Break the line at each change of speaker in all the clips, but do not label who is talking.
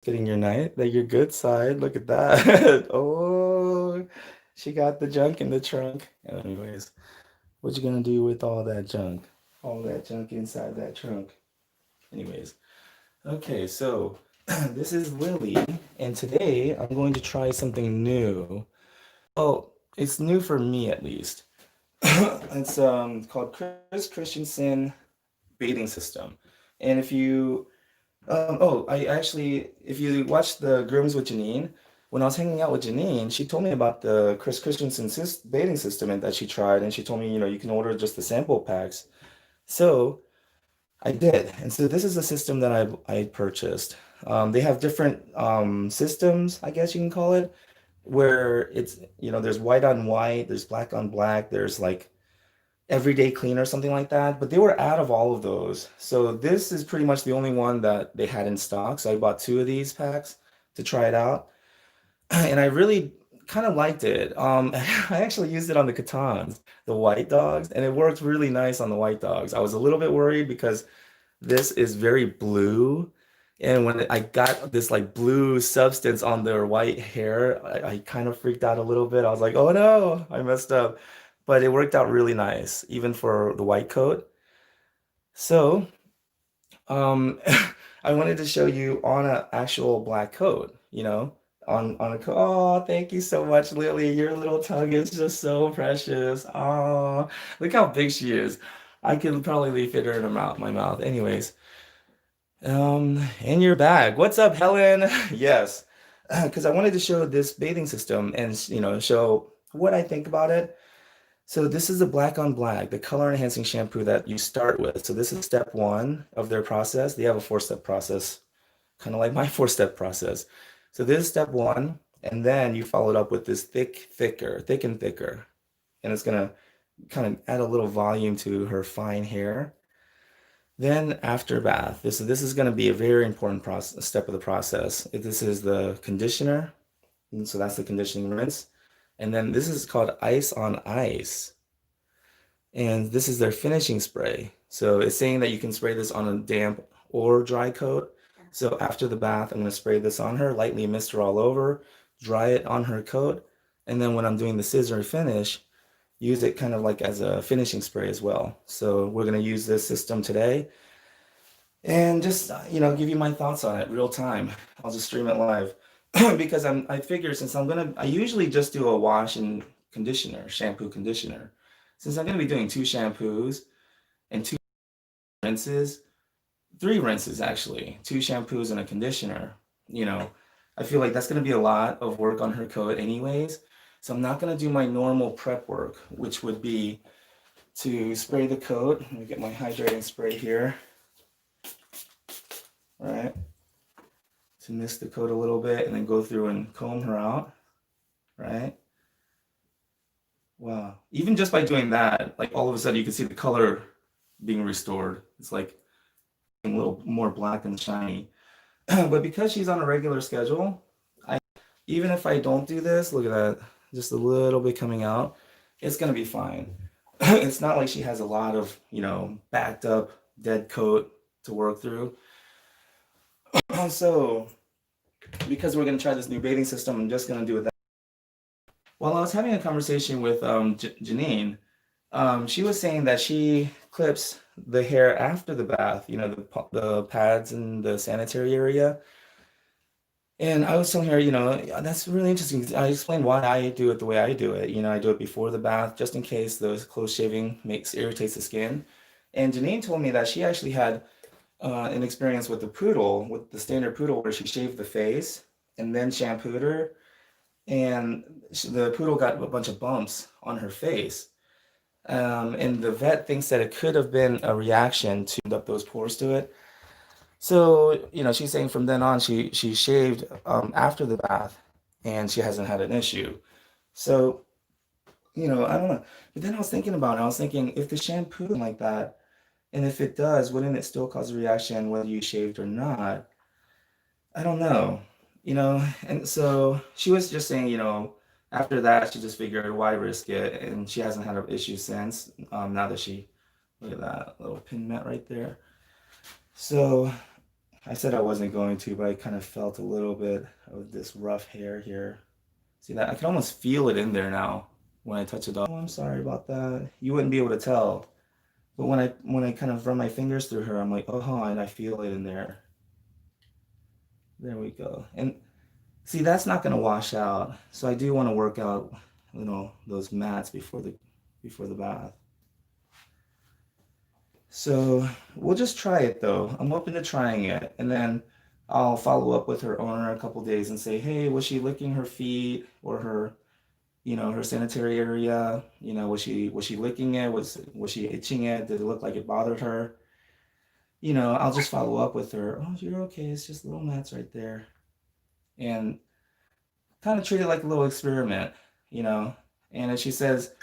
getting your night, like your good side. Look at that. Oh, she got the junk in the trunk. Anyways, what you gonna do with all that junk? All that junk inside that trunk. Anyways, okay, so this is Lily, and today I'm going to try something new. Oh, it's new for me at least. It's called Christensen bathing system. And if you oh, I actually, if you watch the Grooms with Janine, when I was hanging out with Janine, she told me about the Chris Christensen bathing system and that she tried, and she told me, you can order just the sample packs. So I did, and so this is a system that I purchased. They have different systems, I guess you can call it, where it's, there's white on white, there's black on black, there's like everyday clean or something like that, but they were out of all of those. So this is pretty much the only one that they had in stock. So I bought two of these packs to try it out, and I really kind of liked it. I actually used it on the Catans, the white dogs, and it worked really nice on the white dogs. I was a little bit worried because this is very blue. And when I got this like blue substance on their white hair, I kind of freaked out a little bit. I was like, oh no, I messed up. But it worked out really nice, even for the white coat. So, um, I wanted to show you on an actual black coat, on a coat. Oh, thank you so much, Lily. Your little tongue is just so precious. Oh, look how big she is. I could probably fit her in my mouth. Anyways, in your bag. What's up, Helen? Yes, because I wanted to show this bathing system and show what I think about it. So this is the black on black, the color enhancing shampoo that you start with. So this is step one of their process. They have a four-step process, kind of like my four-step process. So this is step one, and then you follow it up with this thick and thicker. And it's gonna kind of add a little volume to her fine hair. Then after bath, this is going to be a very important process, step of the process. This is the conditioner, and so that's the conditioning rinse. And then this is called ice on ice. And this is their finishing spray. So it's saying that you can spray this on a damp or dry coat. So after the bath, I'm going to spray this on her, lightly mist her all over, dry it on her coat. And then when I'm doing the scissor finish, use it kind of like as a finishing spray as well. So we're going to use this system today and just, give you my thoughts on it real time. I'll just stream it live because I figure since I usually just do a wash and conditioner, shampoo conditioner. Since I'm going to be doing two shampoos and two rinses, three rinses actually, two shampoos and a conditioner, you know, I feel like that's going to be a lot of work on her coat anyways. So I'm not going to do my normal prep work, which would be to spray the coat. Let me get my hydrating spray here. All right. To mist the coat a little bit and then go through and comb her out. Right. Wow. Even just by doing that, like all of a sudden you can see the color being restored. It's like a little more black and shiny. But because she's on a regular schedule, even if I don't do this, look at that, just a little bit coming out, it's gonna be fine. It's not like she has a lot of, backed up dead coat to work through. So, because we're gonna try this new bathing system, I'm just gonna do it that. While I was having a conversation with Janine, she was saying that she clips the hair after the bath, the pads in the sanitary area. And I was telling her, that's really interesting. I explained why I do it the way I do it. I do it before the bath, just in case the close shaving irritates the skin. And Janine told me that she actually had an experience with the poodle, with the standard poodle, where she shaved the face and then shampooed her, and the poodle got a bunch of bumps on her face. And the vet thinks that it could have been a reaction to up those pores to it. So, she's saying from then on she shaved after the bath and she hasn't had an issue. So, I don't know. But then I was thinking about it. I was thinking if the shampoo like that, and if it does, wouldn't it still cause a reaction whether you shaved or not? I don't know. And so she was just saying, after that she just figured why risk it, and she hasn't had an issue since. Now that she look at that little pin mat right there. So I said I wasn't going to, but I kind of felt a little bit of this rough hair here. See that? I can almost feel it in there now when I touch it off. Oh, I'm sorry about that. You wouldn't be able to tell. But when I kind of run my fingers through her, I'm like, oh, and I feel it in there. There we go. And see, that's not going to wash out. So I do want to work out, those mats before the bath. So we'll just try it though. I'm open to trying it. And then I'll follow up with her owner a couple days and say, hey, was she licking her feet or her sanitary area? Was she licking it? Was she itching it? Did it look like it bothered her? I'll just follow up with her. Oh, you're okay. It's just little mats right there. And kind of treat it like a little experiment, you know. And if she says,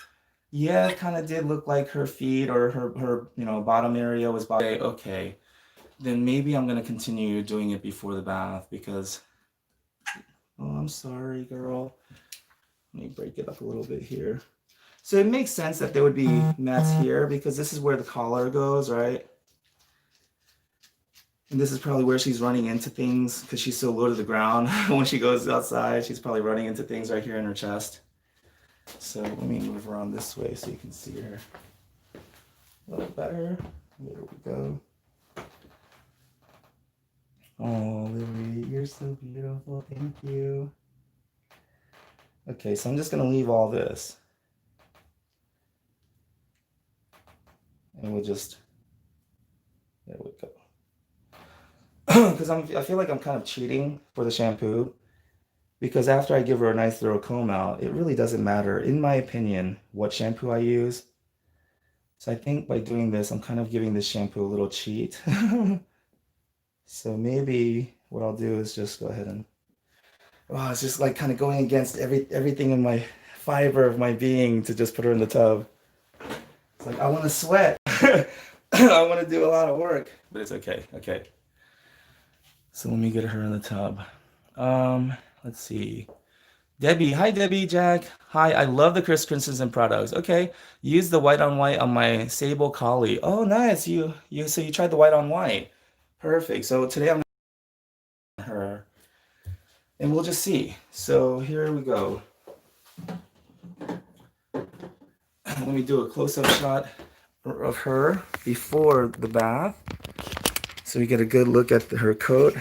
yeah, it kind of did look like her feet or her bottom area was bothering, okay, then maybe I'm going to continue doing it before the bath because, oh, I'm sorry, girl. Let me break it up a little bit here. So it makes sense that there would be mats here because this is where the collar goes, right? And this is probably where she's running into things because she's so low to the ground. When she goes outside, she's probably running into things right here in her chest. So let me move around this way so you can see her a little better. There we go. Oh, Lily, you're so beautiful. Thank you. Okay, so I'm just going to leave all this. And we'll just, there we go. Because I feel like I'm kind of cheating for the shampoo. Because after I give her a nice thorough comb out, it really doesn't matter, in my opinion, what shampoo I use. So I think by doing this, I'm kind of giving this shampoo a little cheat. So maybe what I'll do is just go ahead and, oh, it's just like kind of going against everything in my fiber of my being to just put her in the tub. It's like, I want to sweat. I want to do a lot of work, but it's okay. Okay. So let me get her in the tub. Let's see. Debbie, hi Debbie, Jack. Hi, I love the Christensen products. Okay, use the white on white on my Sable Collie. Oh, nice. So you tried the white on white. Perfect. So today I'm gonna her, and we'll just see. So here we go. Let me do a close-up shot of her before the bath, so we get a good look at her coat.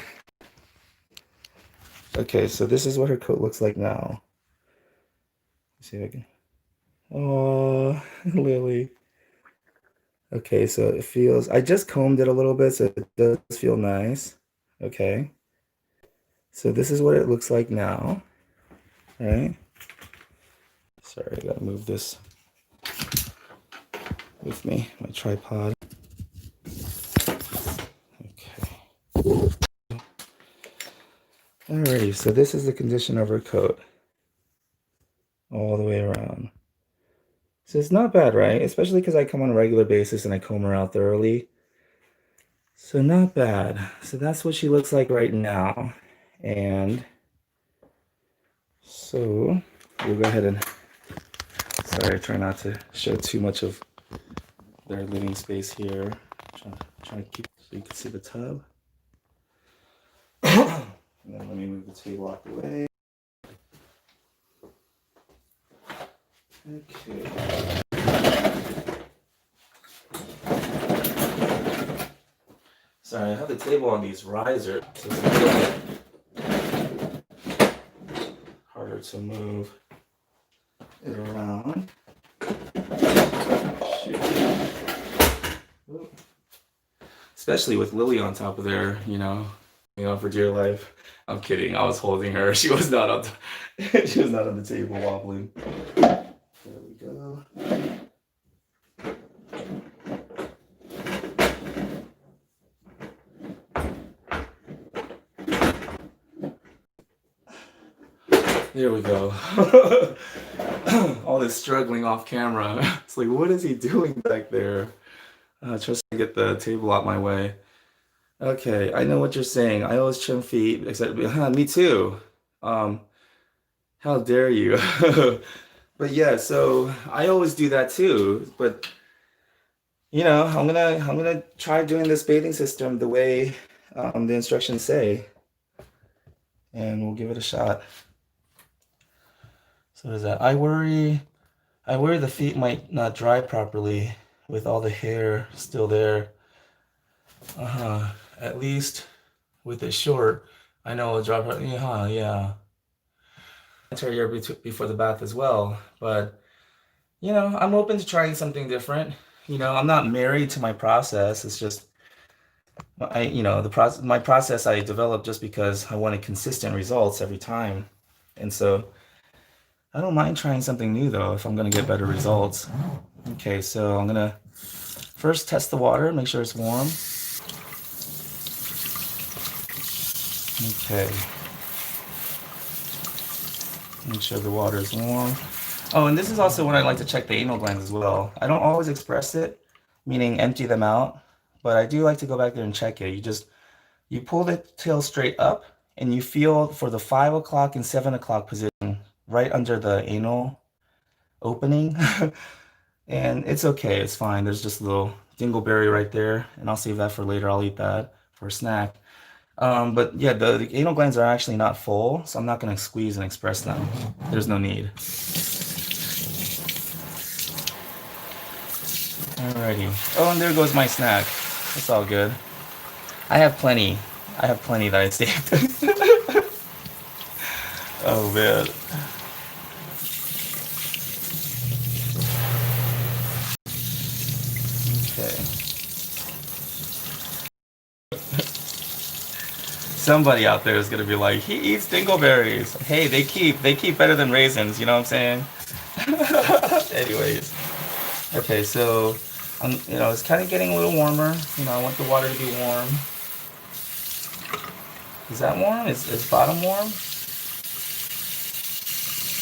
Okay, so this is what her coat looks like now. Let's see if I can. Oh, Lily. Okay, so it feels, I just combed it a little bit, so it does feel nice. Okay. So this is what it looks like now. Right? Sorry, I gotta move this with me, my tripod. Okay. Alrighty, so this is the condition of her coat. All the way around. So it's not bad, right? Especially because I come on a regular basis and I comb her out thoroughly. So not bad. So that's what she looks like right now. And so we'll go ahead and, sorry, I try not to show too much of their living space here. Trying to keep so you can see the tub. And then let me move the table out the way. Okay. Sorry, I have the table on these risers, so it's a little bit harder to move it around. Shoot. Especially with Lily on top of there, for dear life. I'm kidding. I was holding her. She was not on she was not on the table wobbling. There we go. There we go. All this struggling off camera. It's like, what is he doing back there? Trying to get the table out my way. Okay, I know what you're saying. I always trim feet, except me too. How dare you? But yeah, so I always do that too. But I'm gonna try doing this bathing system the way the instructions say, and we'll give it a shot. So what is that? I worry the feet might not dry properly with all the hair still there. At least with it short, I know it'll dry properly. Yeah. Interior before the bath as well, but I'm open to trying something different. I'm not married to my process. It's just my process I developed just because I wanted consistent results every time. And so I don't mind trying something new though if I'm gonna get better results. Okay, so I'm gonna first test the water, make sure it's warm. Okay. Make sure the water is warm. Oh, and this is also when I like to check the anal glands as well. I don't always express it, meaning empty them out, but I do like to go back there and check it. You pull the tail straight up and you feel for the 5 o'clock and 7 o'clock position right under the anal opening. And it's okay, it's fine. There's just a little dingleberry right there, and I'll save that for later. I'll eat that for a snack. But yeah, the anal glands are actually not full, so I'm not gonna squeeze and express them. There's no need. Alrighty. Oh, and there goes my snack. It's all good. I have plenty. I have plenty that I saved. Oh man. Okay. Somebody out there is gonna be like, he eats dingleberries. Hey, they keep better than raisins. You know what I'm saying? Anyways. Okay, so it's kind of getting a little warmer. I want the water to be warm. Is that warm? Is bottom warm?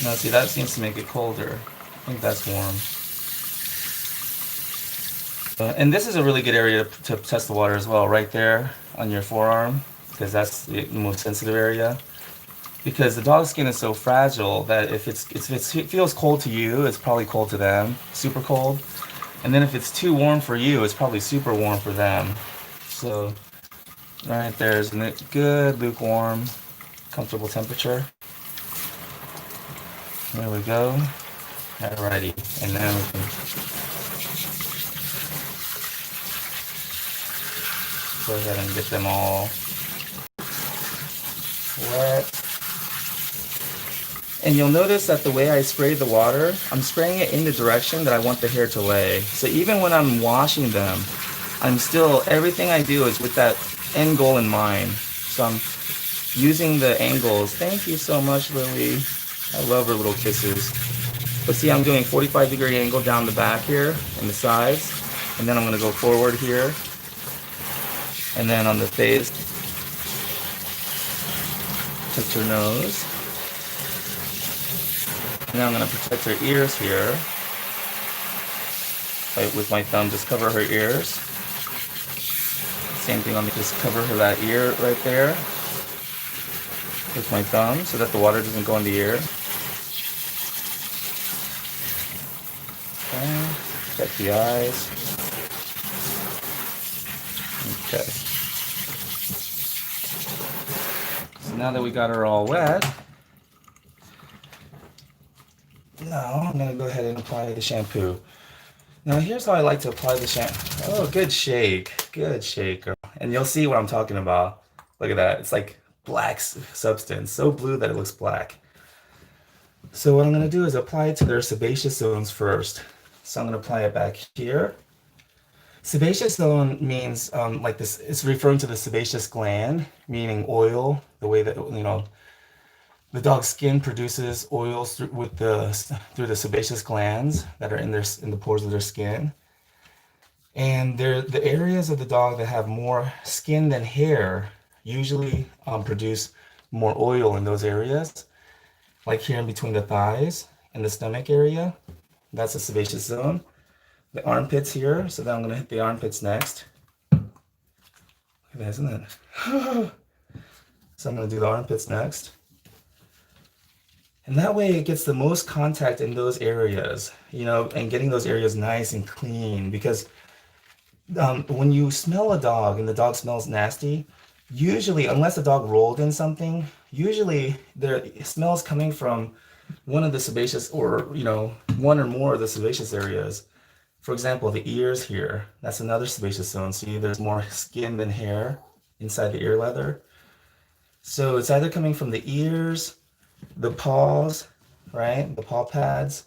No, see, that seems to make it colder. I think that's warm. And this is a really good area to test the water as well, right there on your forearm, because that's the most sensitive area. Because the dog skin is so fragile that if it feels cold to you, it's probably cold to them, super cold. And then if it's too warm for you, it's probably super warm for them. So right there is a good lukewarm, comfortable temperature. There we go. Alrighty, and then we can go ahead and get them all wet. And you'll notice that the way I spray the water, I'm spraying it in the direction that I want the hair to lay. So even when I'm washing them, everything I do is with that end goal in mind. So I'm using the angles. Thank you so much, Lily. I love her little kisses. But see, I'm doing 45-degree angle down the back here and the sides. And then I'm going to go forward here. And then on the face, touch her nose. Now I'm going to protect her ears here. With my thumb, just cover her ears. Same thing, just cover that ear right there with my thumb so that the water doesn't go in the ear. Okay, check the eyes. Okay. So now that we got her all wet, now I'm going to go ahead and apply the shampoo. Now here's how I like to apply the shampoo. Oh, good shake. Good shake, girl. And you'll see what I'm talking about. Look at that. It's like black substance. So blue that it looks black. So what I'm going to do is apply it to their sebaceous zones first. So I'm going to apply it back here. Sebaceous zone means like this. It's referring to the sebaceous gland, meaning oil. The way that the dog's skin produces oils through the sebaceous glands that are in the pores of their skin. And they're the areas of the dog that have more skin than hair usually produce more oil in those areas, like here in between the thighs and the stomach area. That's the sebaceous zone. The armpits here, so then I'm going to hit the armpits next. Look at that, isn't it? So I'm going to do the armpits next. And that way it gets the most contact in those areas, and getting those areas nice and clean. Because when you smell a dog and the dog smells nasty, Usually, unless the dog rolled in something, usually the smell's coming from one of the sebaceous, or one or more of the sebaceous areas. For example, the ears here, that's another sebaceous zone. See, there's more skin than hair inside the ear leather. So it's either coming from the ears, the paws, right? The paw pads,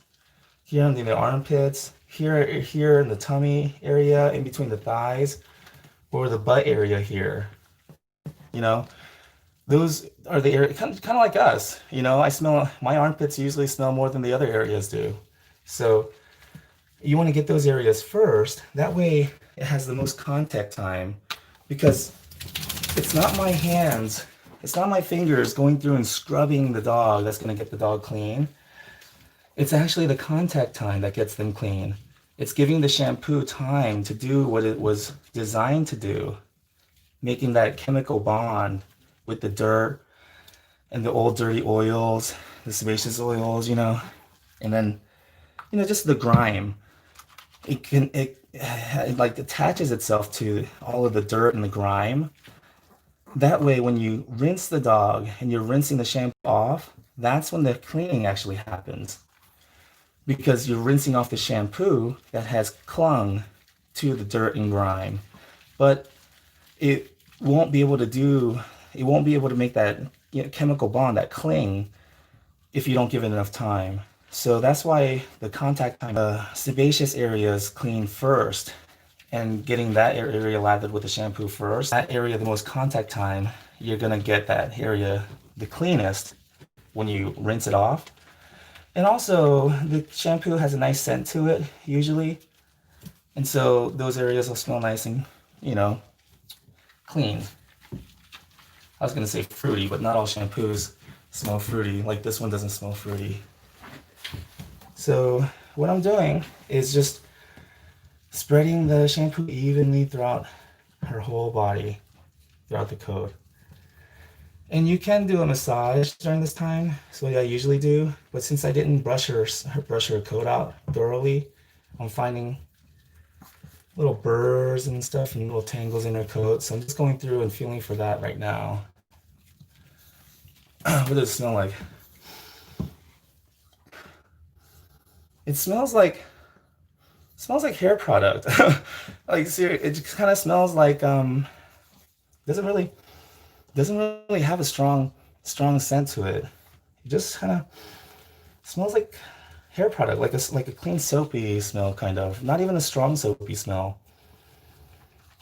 here under the armpits, here in the tummy area, in between the thighs, or the butt area here. You know, those are the area, kind of like us. I smell, my armpits usually smell more than the other areas do. So you want to get those areas first. That way it has the most contact time, because it's not my hands, it's not my fingers going through and scrubbing the dog that's going to get the dog clean. It's actually the contact time that gets them clean. It's giving the shampoo time to do what it was designed to do, making that chemical bond with the dirt and the old dirty oils, the sebaceous oils, and then, just the grime. It like attaches itself to all of the dirt and the grime. That way, when you rinse the dog and you're rinsing the shampoo off, that's when the cleaning actually happens. Because you're rinsing off the shampoo that has clung to the dirt and grime. But it won't be able to make that chemical bond, that cling, if you don't give it enough time. So that's why the contact time, the sebaceous areas clean first, and getting that area lathered with the shampoo first. That area, the most contact time, you're gonna get that area the cleanest when you rinse it off. And also, the shampoo has a nice scent to it, usually. And so those areas will smell nice and, clean. I was going to say fruity, but not all shampoos smell fruity. Like this one doesn't smell fruity. So what I'm doing is just spreading the shampoo evenly throughout her whole body, throughout the coat. And you can do a massage during this time. So I usually do. But since I didn't brush her coat out thoroughly, I'm finding little burrs and stuff and little tangles in her coat. So I'm just going through and feeling for that right now. What does it smell like? It smells like hair product. Like seriously, it kind of smells like doesn't really have a strong scent to it. It just kind of smells like hair product, like a clean soapy smell, kind of. Not even a strong soapy smell.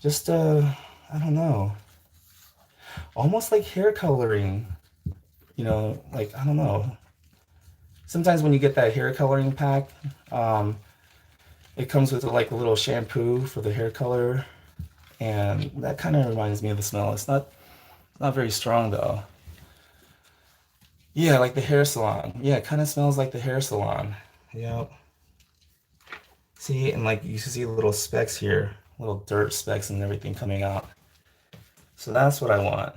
Just I don't know. Almost like hair coloring. Like, I don't know. Sometimes when you get that hair coloring pack, it comes with like a little shampoo for the hair color, and that kind of reminds me of the smell. It's not very strong though. Yeah, like the hair salon. Yeah, it kind of smells like the hair salon. Yep. See, and like you see little specks here, little dirt specks and everything coming out. So that's what I want.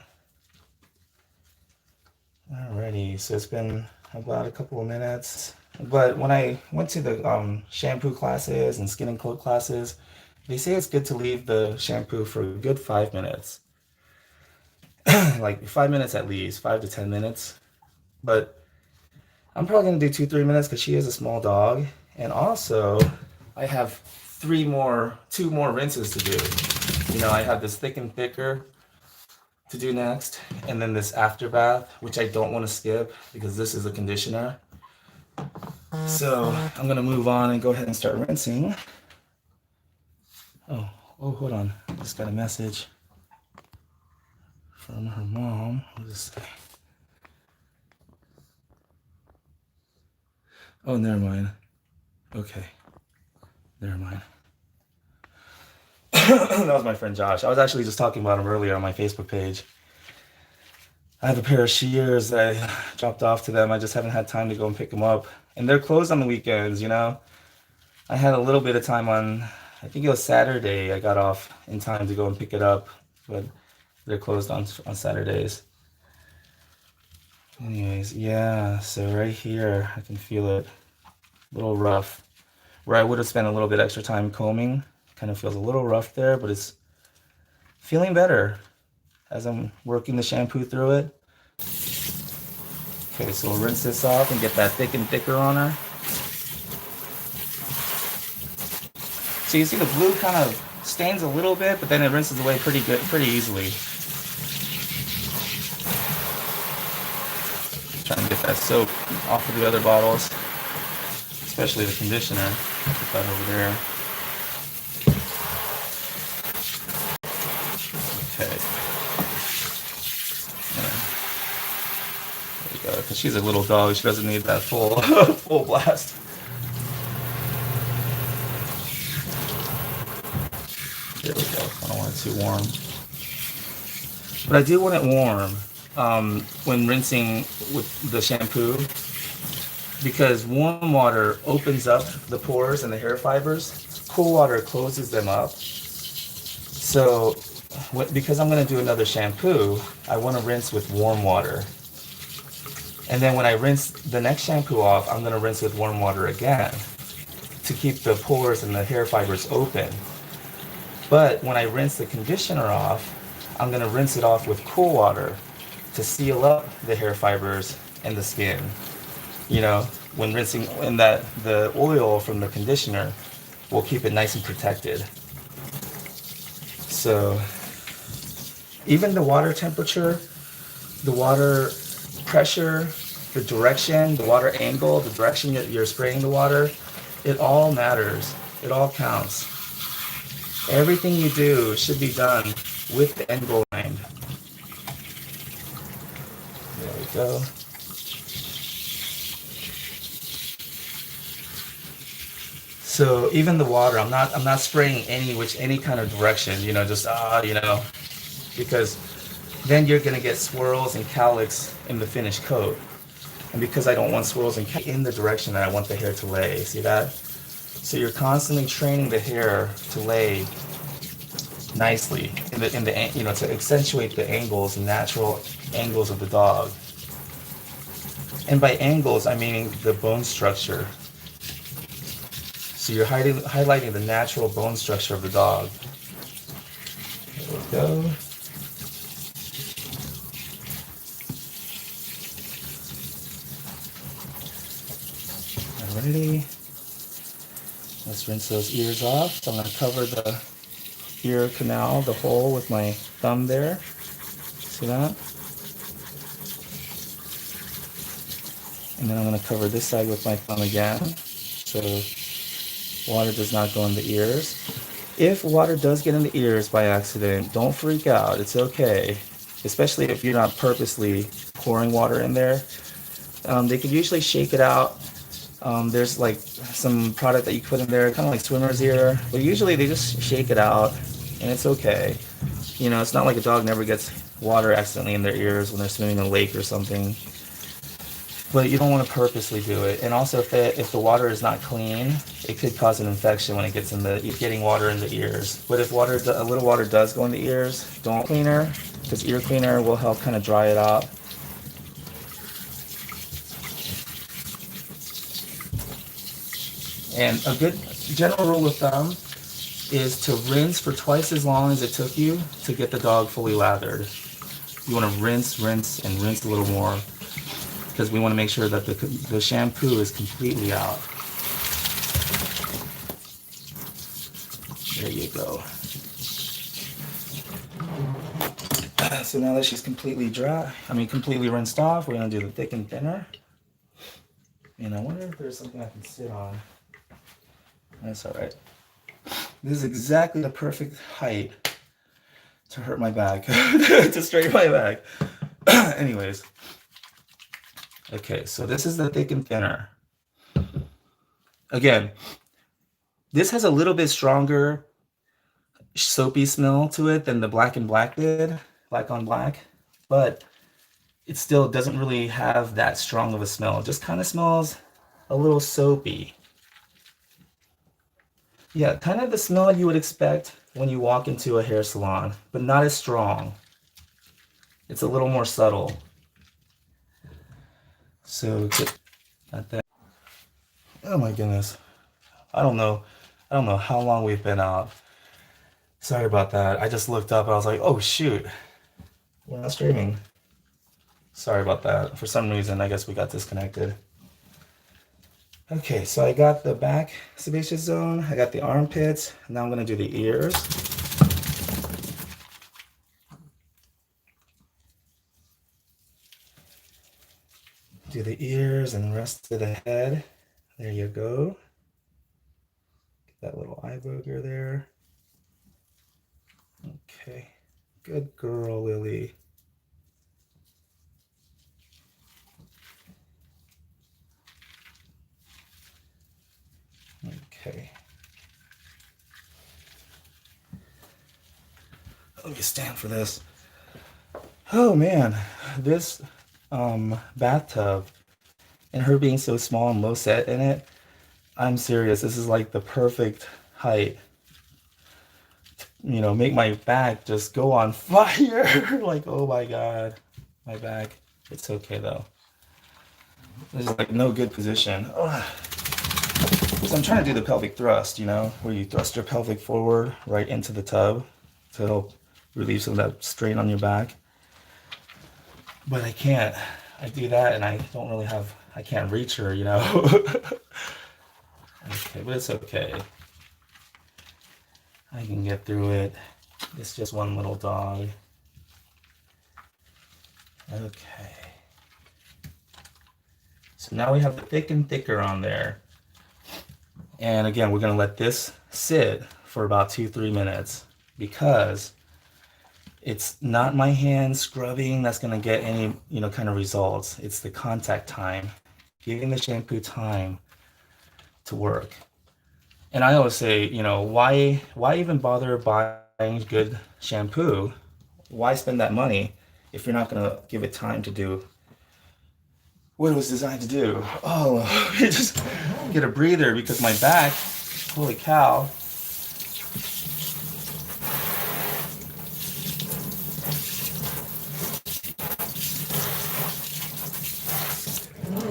Alrighty, so it's been about a couple of minutes. But when I went to the shampoo classes and skin and coat classes, they say it's good to leave the shampoo for a good 5 minutes. Like 5 minutes at least, 5 to 10 minutes. But I'm probably gonna do 2, 3 minutes because she is a small dog. And also, I have two more rinses to do. I have this thick and thicker to do next, and then this after bath, which I don't want to skip because this is a conditioner. So I'm gonna move on and go ahead and start rinsing. Oh, hold on. I just got a message from her mom. What does it say? Oh, never mind. Okay, never mind. That was my friend Josh. I was actually just talking about him earlier on my Facebook page. I have a pair of shears that I dropped off to them. I just haven't had time to go and pick them up. And they're closed on the weekends, I had a little bit of time on, I think it was Saturday, I got off in time to go and pick it up, but they're closed on Saturdays. Anyways, yeah, so right here, I can feel it. A little rough. Where I would have spent a little bit extra time combing, kind of feels a little rough there, but it's feeling better. as I'm working the shampoo through it. Okay, so we'll rinse this off and get that thick and thicker on her. So you see the blue kind of stains a little bit, but then it rinses away pretty easily. Trying to get that soap off of the other bottles, especially the conditioner. I'll put that over there. Okay. There we go. Because she's a little dog, she doesn't need that full full blast. There we go. I don't want it too warm. But I do want it warm when rinsing with the shampoo, because warm water opens up the pores and the hair fibers. Cool water closes them up. So because I'm going to do another shampoo, I want to rinse with warm water. And then when I rinse the next shampoo off, I'm going to rinse with warm water again to keep the pores and the hair fibers open. But when I rinse the conditioner off, I'm going to rinse it off with cool water to seal up the hair fibers and the skin. You know, when rinsing, and that the oil from the conditioner will keep it nice and protected. So even the water temperature, the water pressure, the direction, the water angle, the direction that you're spraying the water, it all matters. It all counts. Everything you do should be done with the end goal in mind. There we go. So even the water, I'm not spraying any kind of direction, you know, just you know, because then you're gonna get swirls and cowlicks in the finished coat. And because I don't want swirls and cowlicks in the direction that I want the hair to lay, see that? So you're constantly training the hair to lay nicely in the you know, to accentuate the angles, natural angles of the dog. And by angles, I mean the bone structure. So you're highlighting the natural bone structure of the dog. There we go. Alrighty. Let's rinse those ears off. So I'm going to cover the ear canal, the hole, with my thumb there. See that? And then I'm going to cover this side with my thumb again, so water does not go in the ears. If water does get in the ears by accident, don't freak out. It's okay, especially if you're not purposely pouring water in there. They could usually shake it out. There's like some product that you put in there, kind of like swimmer's ear, but usually they just shake it out, and it's okay. You know, it's not like a dog never gets water accidentally in their ears when they're swimming in a lake or something. But you don't want to purposely do it. And also, if the water is not clean, it could cause an infection when it gets getting water in the ears. But if a little water does go in the ears, don't cleaner, because ear cleaner will help kind of dry it out. And a good general rule of thumb is to rinse for twice as long as it took you to get the dog fully lathered. You want to rinse, and rinse a little more, because we want to make sure that the shampoo is completely out. There you go. So now that she's completely completely rinsed off, we're going to do the thick and thinner. And I wonder if there's something I can sit on. That's all right. This is exactly the perfect height to hurt my back, to straighten my back. Anyways. Okay, so this is the thick and thinner. Again, this has a little bit stronger soapy smell to it than the black and black did, black on black, but it still doesn't really have that strong of a smell. It just kind of smells a little soapy. Yeah, kind of the smell you would expect when you walk into a hair salon, but not as strong. It's a little more subtle. So got that. Oh my goodness. I don't know how long we've been out. Sorry about that. I just looked up and I was like, oh shoot. We're not streaming. Sorry about that. For some reason, I guess we got disconnected. Okay, so I got the back sebaceous zone, I got the armpits, now I'm gonna do the ears. Do the ears and the rest of the head. There you go. Get that little eye booger there. Okay, good girl, Lily. Okay. Let me stand for this. Oh man, this bathtub and her being so small and low set in it, I'm serious. This is like the perfect height. You know, make my back just go on fire. Like, oh my God, my back. It's okay though. There's like no good position. Ugh. So I'm trying to do the pelvic thrust, you know, where you thrust your pelvic forward right into the tub to help relieve some of that strain on your back. But I can't. I do that and I don't really have, I can't reach her, you know. Okay, but it's okay. I can get through it. It's just one little dog. Okay. So now we have the thick and thicker on there. And again, we're gonna let this sit for about 2-3 minutes because it's not my hand scrubbing that's gonna get any, you know, kind of results. It's the contact time, giving the shampoo time to work. And I always say, you know, why even bother buying good shampoo? Why spend that money if you're not gonna give it time to do what it was designed to do? Oh, just get a breather because my back, holy cow.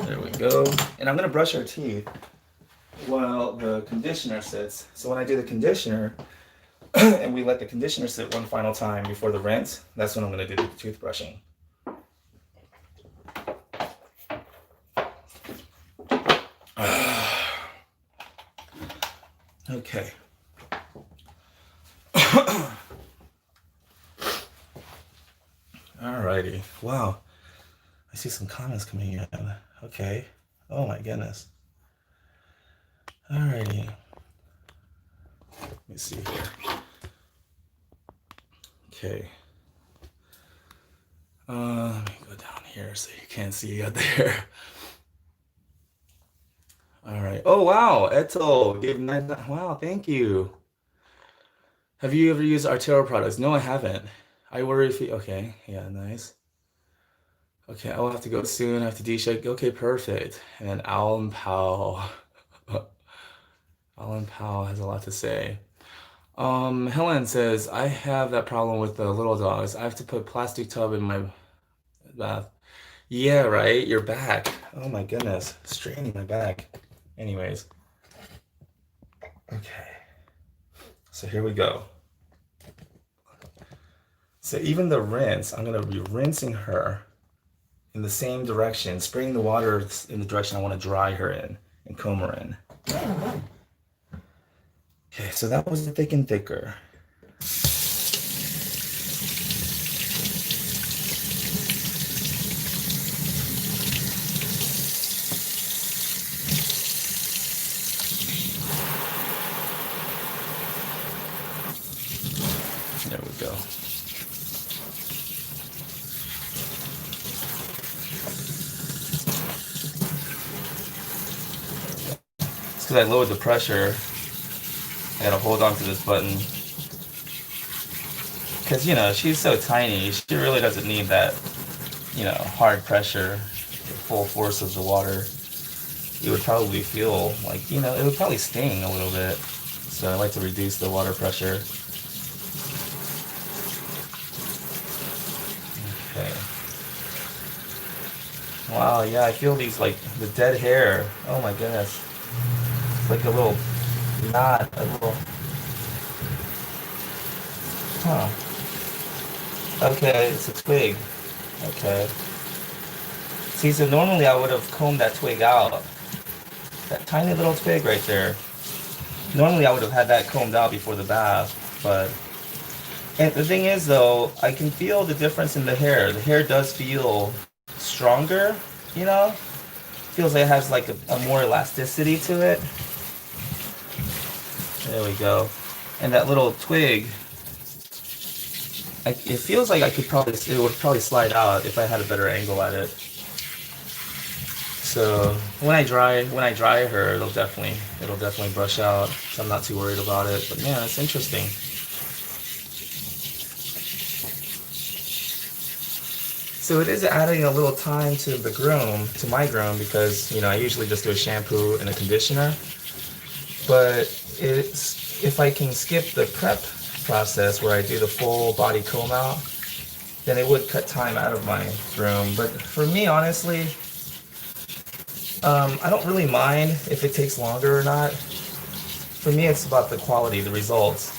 There we go. And I'm gonna brush her teeth while the conditioner sits. So when I do the conditioner, and we let the conditioner sit one final time before the rinse, that's when I'm gonna do the toothbrushing. Okay. Alrighty. Wow. I see some comments coming in. Okay. Oh my goodness. Alrighty. Let me see here. Okay. Let me go down here so you can't see out there. All right. Oh wow, Eto gave 9. Wow, thank you. Have you ever used Artero products? No, I haven't. I worry if you. Okay, yeah, nice. Okay, I'll have to go soon. I have to de-shake. Okay, perfect. And then Alan Powell. Alan Powell has a lot to say. Helen says, I have that problem with the little dogs. I have to put plastic tub in my bath. Yeah, right. Your back. Oh my goodness. Straining my back. Anyways. Okay. So here we go. So even the rinse, I'm going to be rinsing her in the same direction, spraying the water in the direction I want to dry her in and comb her in. Okay, so that was the thick and thicker. There we go. It's because I lowered the pressure. I gotta hold on to this button. Because, you know, she's so tiny, she really doesn't need that, you know, hard pressure, the full force of the water. You would probably feel like, you know, it would probably sting a little bit. So I like to reduce the water pressure. Okay. Wow, yeah, I feel these, like, the dead hair. Oh my goodness. It's like a little knot, a little... Huh. Okay, it's a twig. Okay. See, so normally I would have combed that twig out. That tiny little twig right there. Normally I would have had that combed out before the bath, but and the thing is though, I can feel the difference in the hair. The hair does feel stronger, you know? Feels like it has like a more elasticity to it. There we go. And that little twig, it feels like it would probably slide out if I had a better angle at it. So when I dry her, it'll definitely brush out. So I'm not too worried about it. But man, it's interesting. So it is adding a little time to the groom, to my groom, because I usually just do a shampoo and a conditioner. But it's if I can skip the prep process where I do the full body comb out, then it would cut time out of my groom. But for me, honestly, I don't really mind if it takes longer or not. For me, it's about the quality, the results.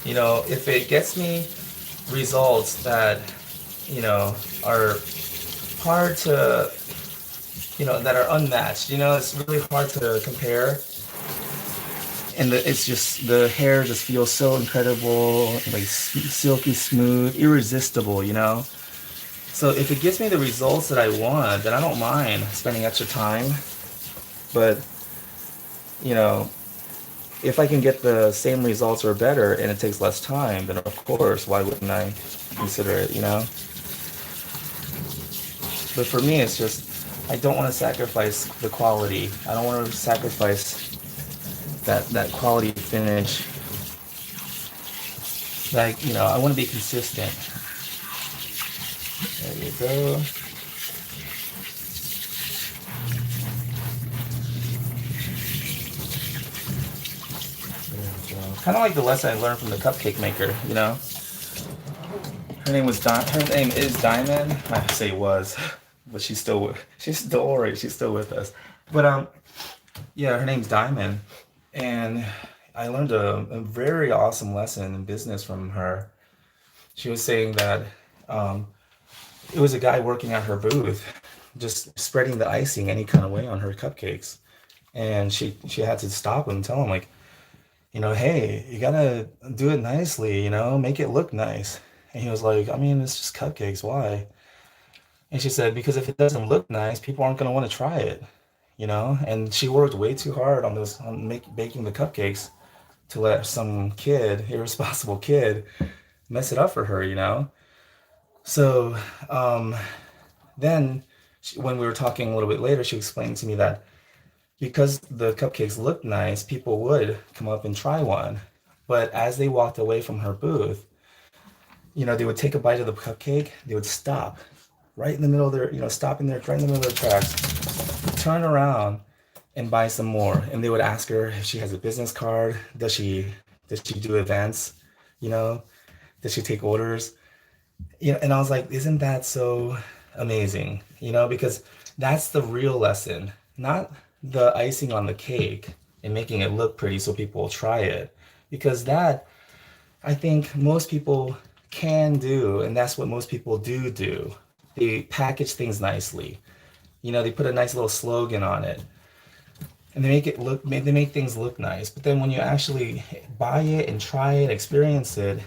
If it gets me results that, are hard to, that are unmatched, it's really hard to compare. And it's just, the hair just feels so incredible, like silky smooth, irresistible. So if it gives me the results that I want, then I don't mind spending extra time. But, you know, if I can get the same results or better and it takes less time, then of course, why wouldn't I consider it? But for me, it's just, I don't want to sacrifice the quality. I don't want to sacrifice that quality finish. Like, I want to be consistent. There you go. Kind of like the lesson I learned from the cupcake maker. Her name is Diamond. I say was, but she's still alright. She's still with us. But yeah, her name's Diamond, and I learned a very awesome lesson in business from her. She was saying that um, it was a guy working at her booth, just spreading the icing any kind of way on her cupcakes, and she had to stop him and tell him like, hey, you gotta do it nicely, make it look nice. And he was like, I mean, it's just cupcakes, why? And she said, because if it doesn't look nice, people aren't gonna want to try it. And she worked way too hard on baking the cupcakes to let some kid, irresponsible kid, mess it up for her. So um, then when we were talking a little bit later, she explained to me that because the cupcakes looked nice, people would come up and try one. But as they walked away from her booth, they would take a bite of the cupcake, they would stop right in the middle of stopping there right in the middle of their tracks, turn around and buy some more. And they would ask her if she has a business card, does she do events, you know, does she take orders? And I was like, isn't that so amazing? Because that's the real lesson, not the icing on the cake and making it look pretty so people will try it. Because that, I think most people can do, and that's what most people do. They package things nicely. They put a nice little slogan on it, and they make things look nice. But then when you actually buy it and try it, experience it,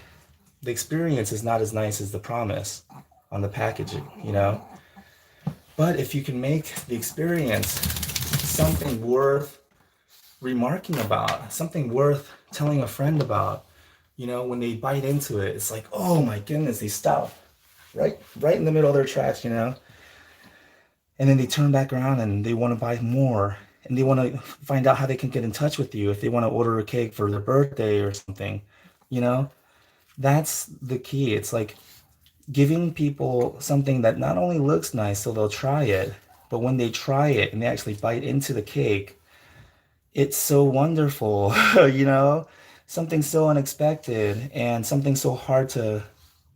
the experience is not as nice as the promise on the packaging. But if you can make the experience something worth remarking about, something worth telling a friend about, when they bite into it, it's like, oh my goodness, they stop right in the middle of their tracks. And then they turn back around and they want to buy more. And they want to find out how they can get in touch with you if they want to order a cake for their birthday or something. You know, that's the key. It's like giving people something that not only looks nice so they'll try it, but when they try it and they actually bite into the cake, it's so wonderful, something so unexpected and something so hard to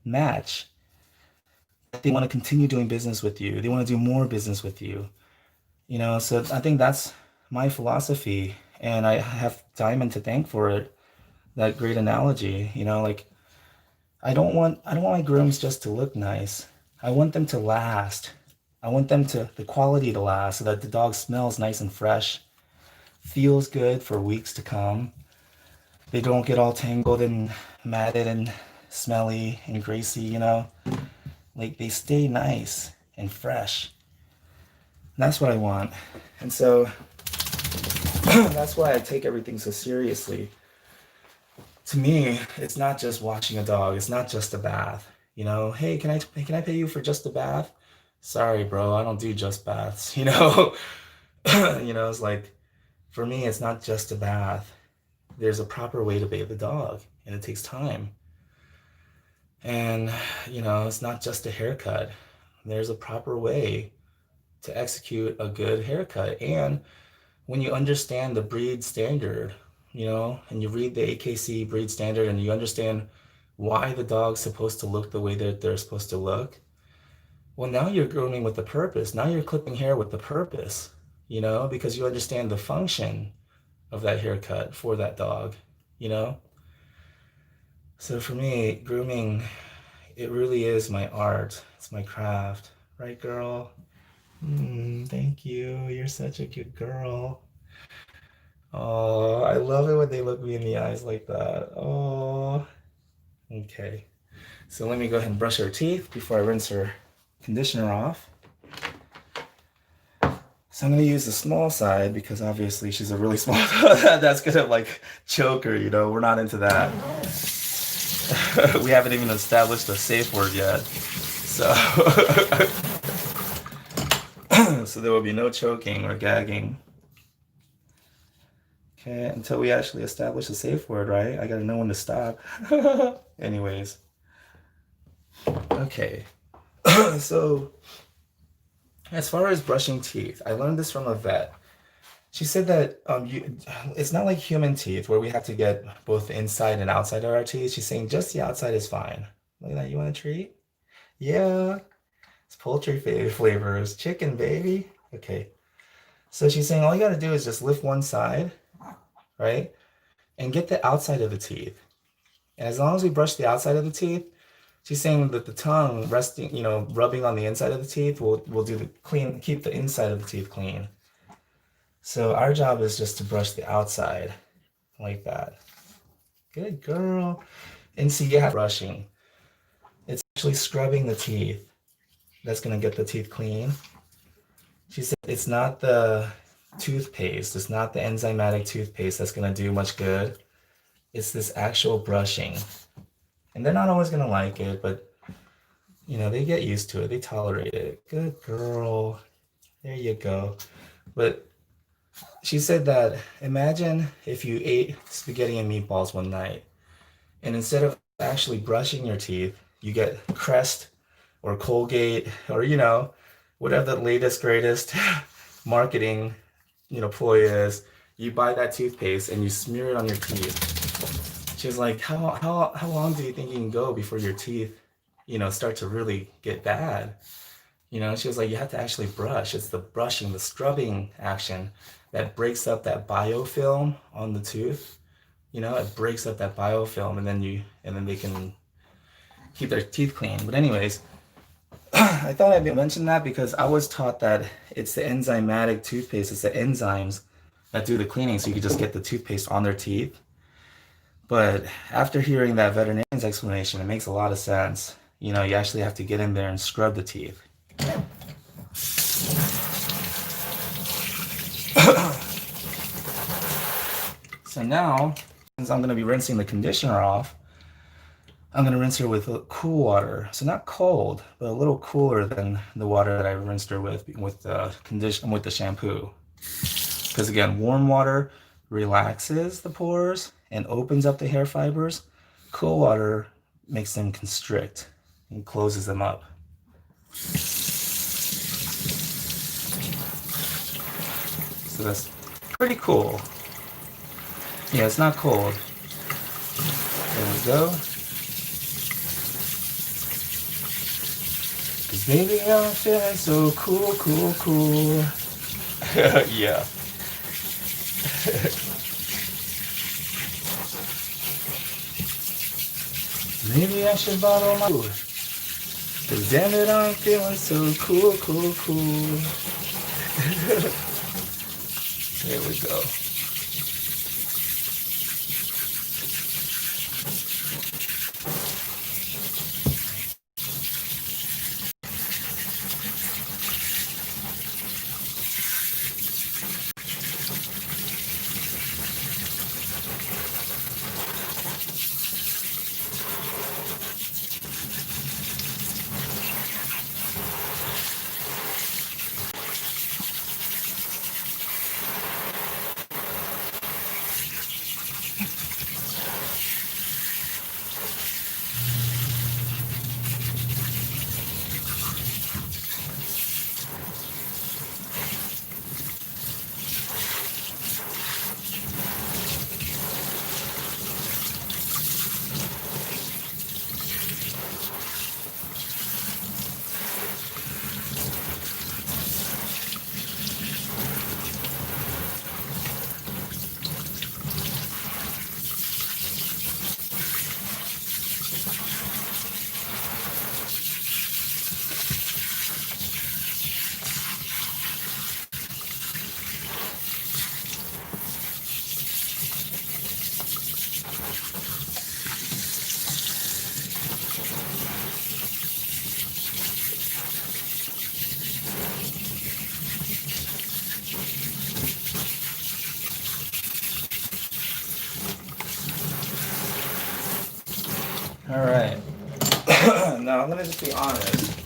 match. They want to continue doing business with you. They want to do more business with you. So I think that's my philosophy. And I have Diamond to thank for it. That great analogy, like I don't want my grooms just to look nice. I want them to last. I want the quality to last so that the dog smells nice and fresh, feels good for weeks to come. They don't get all tangled and matted and smelly and greasy. Like they stay nice and fresh. And that's what I want. And so that's why I take everything so seriously. To me, it's not just washing a dog. It's not just a bath. Hey, can I pay you for just a bath? Sorry, bro, I don't do just baths. It's like for me, it's not just a bath. There's a proper way to bathe the dog, and it takes time. And it's not just a haircut. There's a proper way to execute a good haircut. And when you understand the breed standard, and you read the AKC breed standard and you understand why the dog's supposed to look the way that they're supposed to look, well, now you're grooming with the purpose. Now you're clipping hair with the purpose, because you understand the function of that haircut for that dog, you know? So for me, grooming, it really is my art. It's my craft. Right, girl? Thank you. You're such a good girl. Oh, I love it when they look me in the eyes like that. Oh, okay. So let me go ahead and brush her teeth before I rinse her conditioner off. So I'm going to use the small side because obviously she's a really small that's going to like choke her, we're not into that. We haven't even established a safe word yet. So so there will be no choking or gagging. Okay, until we actually establish a safe word, right? I gotta know when to stop. Anyways. Okay. So as far as brushing teeth, I learned this from a vet. She said that it's not like human teeth where we have to get both the inside and outside of our teeth. She's saying just the outside is fine. Look at that. You want a treat? Yeah. It's poultry flavors. Chicken, baby. Okay. So she's saying all you got to do is just lift one side, right? And get the outside of the teeth. And as long as we brush the outside of the teeth, she's saying that the tongue resting, rubbing on the inside of the teeth will do the clean, keep the inside of the teeth clean. So our job is just to brush the outside like that. Good girl. And see, yeah, brushing. It's actually scrubbing the teeth that's going to get the teeth clean. She said it's not the toothpaste. It's not the enzymatic toothpaste that's going to do much good. It's this actual brushing. And they're not always going to like it, but, they get used to it. They tolerate it. Good girl. There you go. But she said that imagine if you ate spaghetti and meatballs one night, and instead of actually brushing your teeth, you get Crest or Colgate or, whatever the latest, greatest marketing, ploy is. You buy that toothpaste and you smear it on your teeth. She was like, how long do you think you can go before your teeth, start to really get bad? She was like, you have to actually brush. It's the brushing, the scrubbing action that breaks up that biofilm on the tooth. It breaks up that biofilm, and then they can keep their teeth clean. But anyways, I thought I'd mention that because I was taught that it's the enzymatic toothpaste, it's the enzymes that do the cleaning, so you can just get the toothpaste on their teeth. But after hearing that veterinarian's explanation, it makes a lot of sense. You actually have to get in there and scrub the teeth. So now, since I'm going to be rinsing the conditioner off, I'm going to rinse her with cool water. So not cold, but a little cooler than the water that I rinsed her with the shampoo. Because again, warm water relaxes the pores and opens up the hair fibers. Cool water makes them constrict and closes them up. So that's pretty cool. Yeah, it's not cold. There we go. Cause baby, I'm feeling so cool. Yeah. Maybe I should bottle my cool. Cause damn it, I'm feeling so cool, cool, cool. There we go. All right. Now I'm gonna just be honest.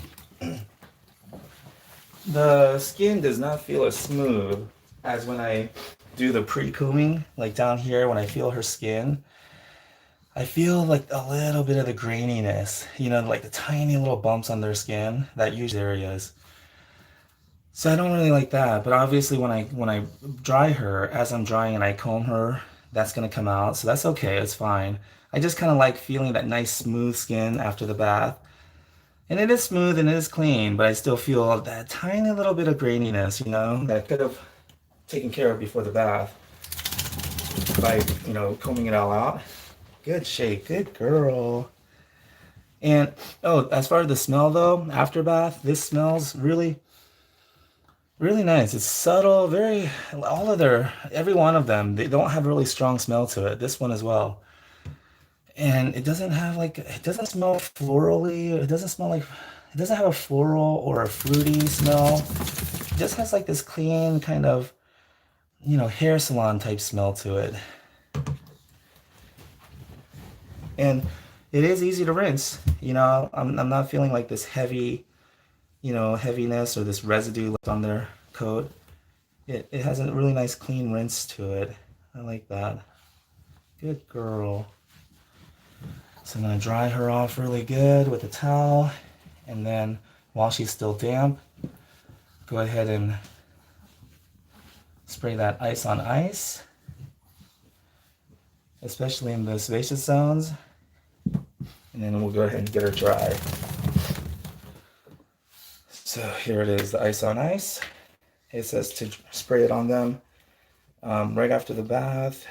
The skin does not feel as smooth as when I do the pre-combing, like down here when I feel her skin. I feel like a little bit of the graininess, like the tiny little bumps on their skin, that usually areas. So I don't really like that, but obviously when I dry her, as I'm drying and I comb her, that's gonna come out. So that's okay, it's fine. I just kind of like feeling that nice smooth skin after the bath. And it is smooth and it is clean, but I still feel that tiny little bit of graininess, that I could have taken care of before the bath by, combing it all out. Good shake, good girl. And oh, as far as the smell though, after bath, this smells really, really nice. It's subtle, every one of them, they don't have a really strong smell to it. This one as well. And it doesn't smell florally. It doesn't have a floral or a fruity smell. It just has like this clean kind of, hair salon type smell to it. And it is easy to rinse. I'm not feeling like this heavy, heaviness or this residue left on their coat. It has a really nice clean rinse to it. I like that. Good girl. So I'm going to dry her off really good with a towel, and then while she's still damp, go ahead and spray that ice on ice, especially in the sebaceous zones, and then we'll go ahead and get her dry. So here it is, the ice on ice. It says to spray it on them right after the bath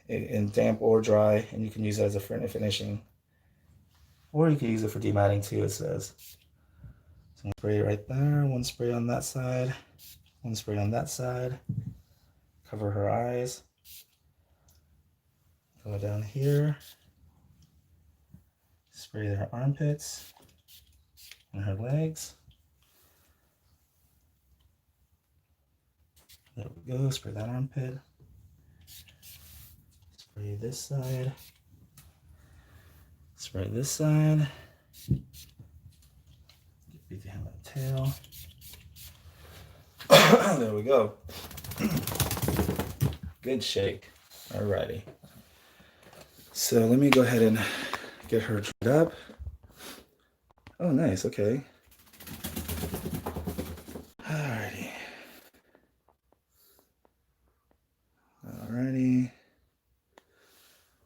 in damp or dry, and you can use it as a finishing. Or you can use it for dematting too, it says. So I'm gonna spray it right there. One spray on that side. One spray on that side. Cover her eyes. Go down here. Spray her armpits and her legs. There we go. Spray that armpit. Spray this side. Spray this side. Get behind that tail. There we go. Good shake. Alrighty. So let me go ahead and get her dried up. Oh, nice. Okay. Alrighty. Alrighty.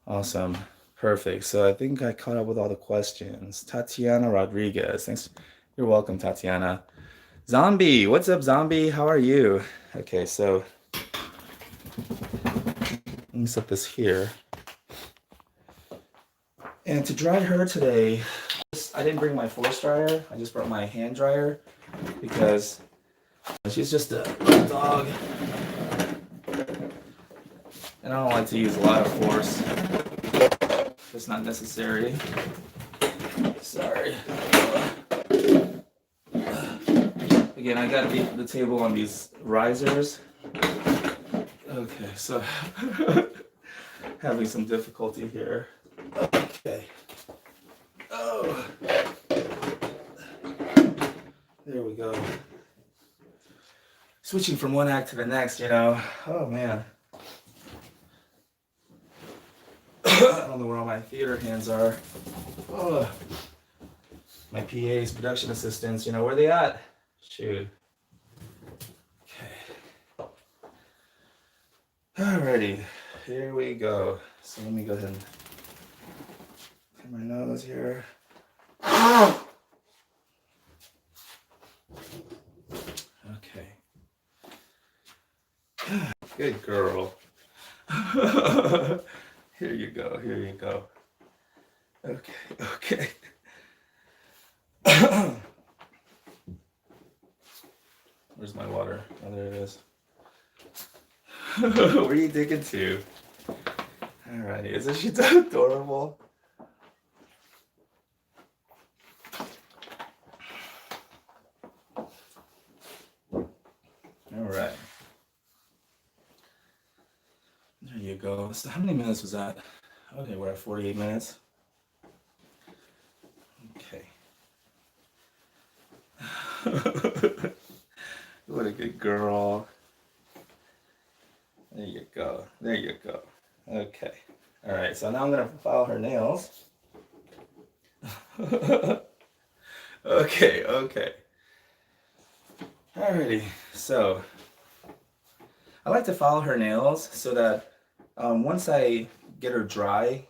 Awesome. Perfect. So I think I caught up with all the questions. Tatiana Rodriguez. Thanks. You're welcome, Tatiana. Zombie. What's up, Zombie? How are you? Okay, so let me set this here. And to dry her today, I didn't bring my force dryer. I just brought my hand dryer because she's just a dog. And I don't like to use a lot of force. It's not necessary. Sorry. Again, I gotta beat the table on these risers. Okay, so having some difficulty here. Okay. Oh. There we go. Switching from one act to the next, you know. Oh man. I don't know where all my theater hands are. Oh. My PAs, production assistants, you know, where they at? Shoot. Okay. Alrighty, here we go. So let me go ahead and clean my nose here. Okay. Good girl. Here you go, here you go. Okay, okay. Where's my water? Oh, there it is. Where are you digging to? Alrighty, isn't she adorable? Alright. There you go. So how many minutes was that? Okay, we're at 48 minutes. Okay. What a good girl. There you go. There you go. Okay. All right. So now I'm going to file her nails. Okay. Okay. Alrighty. So I like to file her nails so that once I get her dry,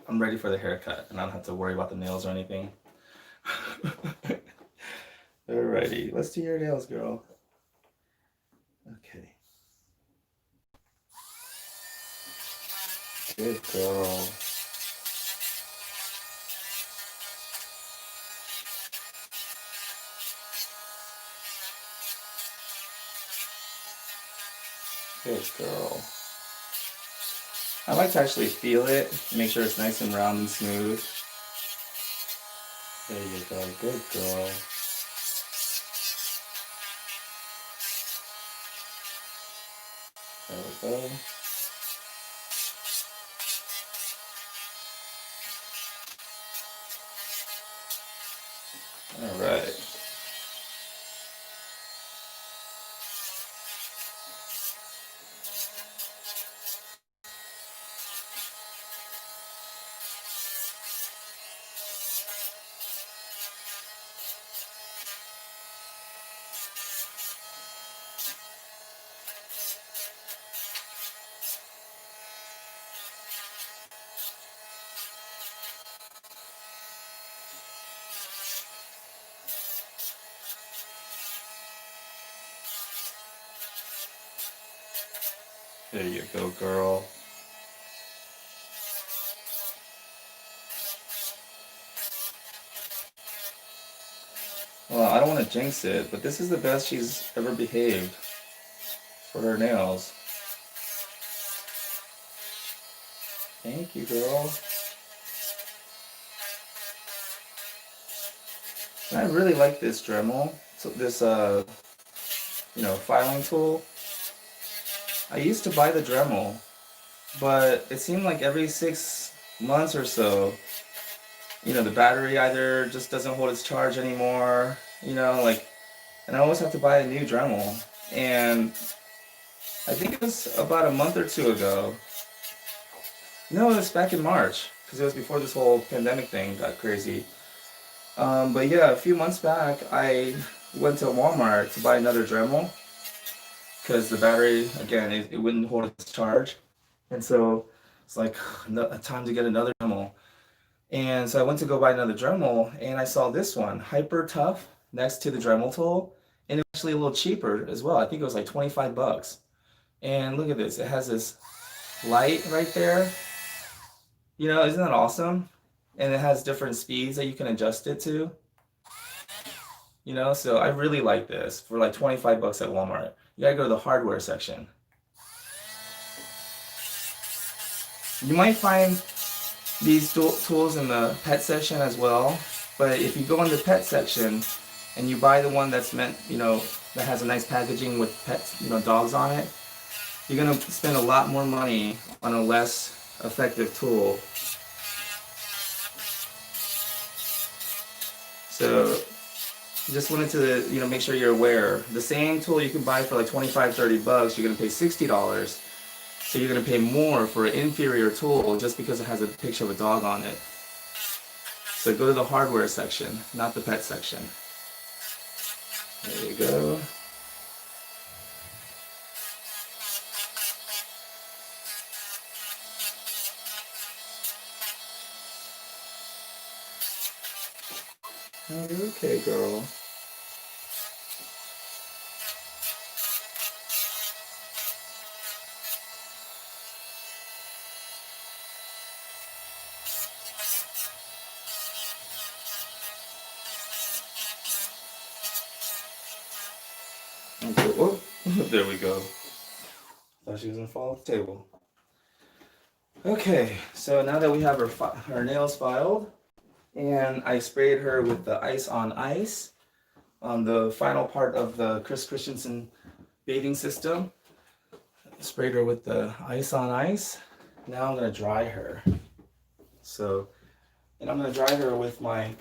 I'm ready for the haircut and I don't have to worry about the nails or anything. Alrighty. Let's do your nails, girl. Okay. Good girl. Good girl. I like to actually feel it, make sure it's nice and round and smooth. There you go. Good girl. There we go. All right. There you go, girl. Well, I don't want to jinx it, but this is the best she's ever behaved for her nails. Thank you, girl. And I really like this Dremel, so this filing tool. I used to buy the Dremel, but it seemed like every 6 months or so, the battery either just doesn't hold its charge anymore, and I always have to buy a new Dremel. And I think it was about a month or two ago. No, it was back in March, because it was before this whole pandemic thing got crazy. But yeah, a few months back, I went to Walmart to buy another Dremel, because the battery, again, it wouldn't hold its charge. And so it's like, time to get another Dremel. And so I went to go buy another Dremel, and I saw this one, Hyper Tough, next to the Dremel tool. And it was actually a little cheaper as well. I think it was like 25 bucks. And look at this. It has this light right there. Isn't that awesome? and it has different speeds that you can adjust it to. You know, so I really like this for like 25 bucks at Walmart. You gotta go to the hardware section. You might find these tools in the pet section as well, but if you go in the pet section and you buy the one that's meant, you know, that has a nice packaging with pets, you know, dogs on it, you're gonna spend a lot more money on a less effective tool. So just wanted to, you know, make sure you're aware. The same tool you can buy for like 25, 30 bucks, you're gonna pay $60. So you're gonna pay more for an inferior tool just because it has a picture of a dog on it. So go to the hardware section, not the pet section. There you go. Okay, girl. Okay. Oh, there we go. Thought she was gonna fall off the table. Okay, so now that we have her nails filed, and I sprayed her with the ice on ice on the final part of the Christensen bathing system. Sprayed her with the ice on ice. Now I'm gonna dry her. So, and I'm gonna dry her with my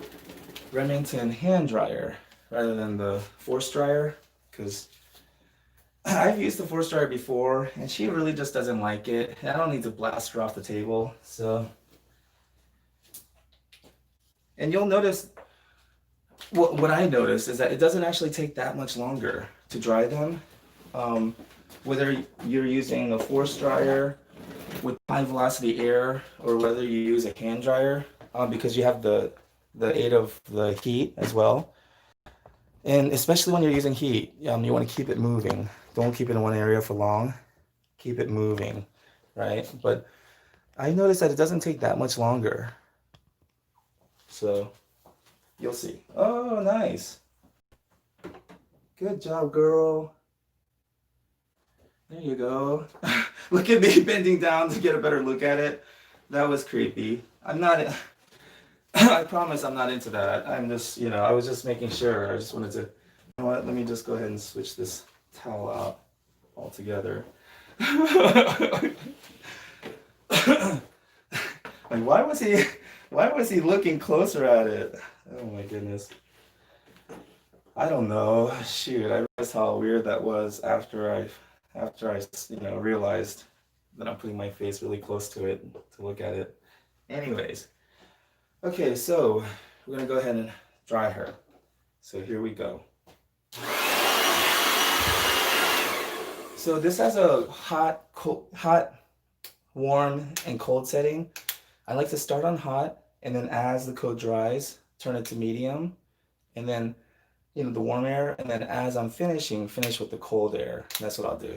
Remington hand dryer rather than the force dryer, because I've used the force dryer before and she really just doesn't like it. I don't need to blast her off the table. So, and you'll notice, what I noticed is that it doesn't actually take that much longer to dry them. Whether you're using a force dryer with high velocity air or whether you use a hand dryer, because you have the aid of the heat as well. And especially when you're using heat, you want to keep it moving. Don't keep it in one area for long. Keep it moving, right? But I noticed that it doesn't take that much longer. So you'll see. Oh, nice. Good job, girl. There you go. Look at me bending down to get a better look at it. That was creepy. I'm not, I promise I'm not into that. I'm just, you know, I was just making sure. I just wanted to, you know what, let me just go ahead and switch this towel out altogether. Like, why was he looking closer at it? Oh my goodness. I don't know. Shoot, I realized how weird that was after I you know, realized that I'm putting my face really close to it to look at it. Anyways, okay, so we're gonna go ahead and dry her. So here we go. So this has a hot, warm, and cold setting. I like to start on hot, and then as the coat dries, turn it to medium, and then, you know, the warm air, and then as I'm finishing, finish with the cold air. That's what I'll do.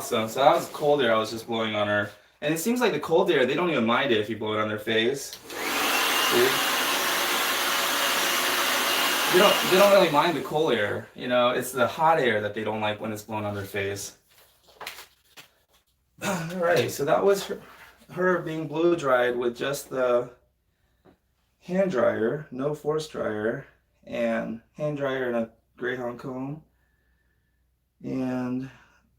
Awesome. So that was cold air I was just blowing on her. And it seems like the cold air, they don't even mind it if you blow it on their face. See? They don't really mind the cold air. You know, it's the hot air that they don't like when it's blown on their face. Alright, so that was her being blow dried with just the hand dryer, no force dryer, and hand dryer and a Greyhound comb. And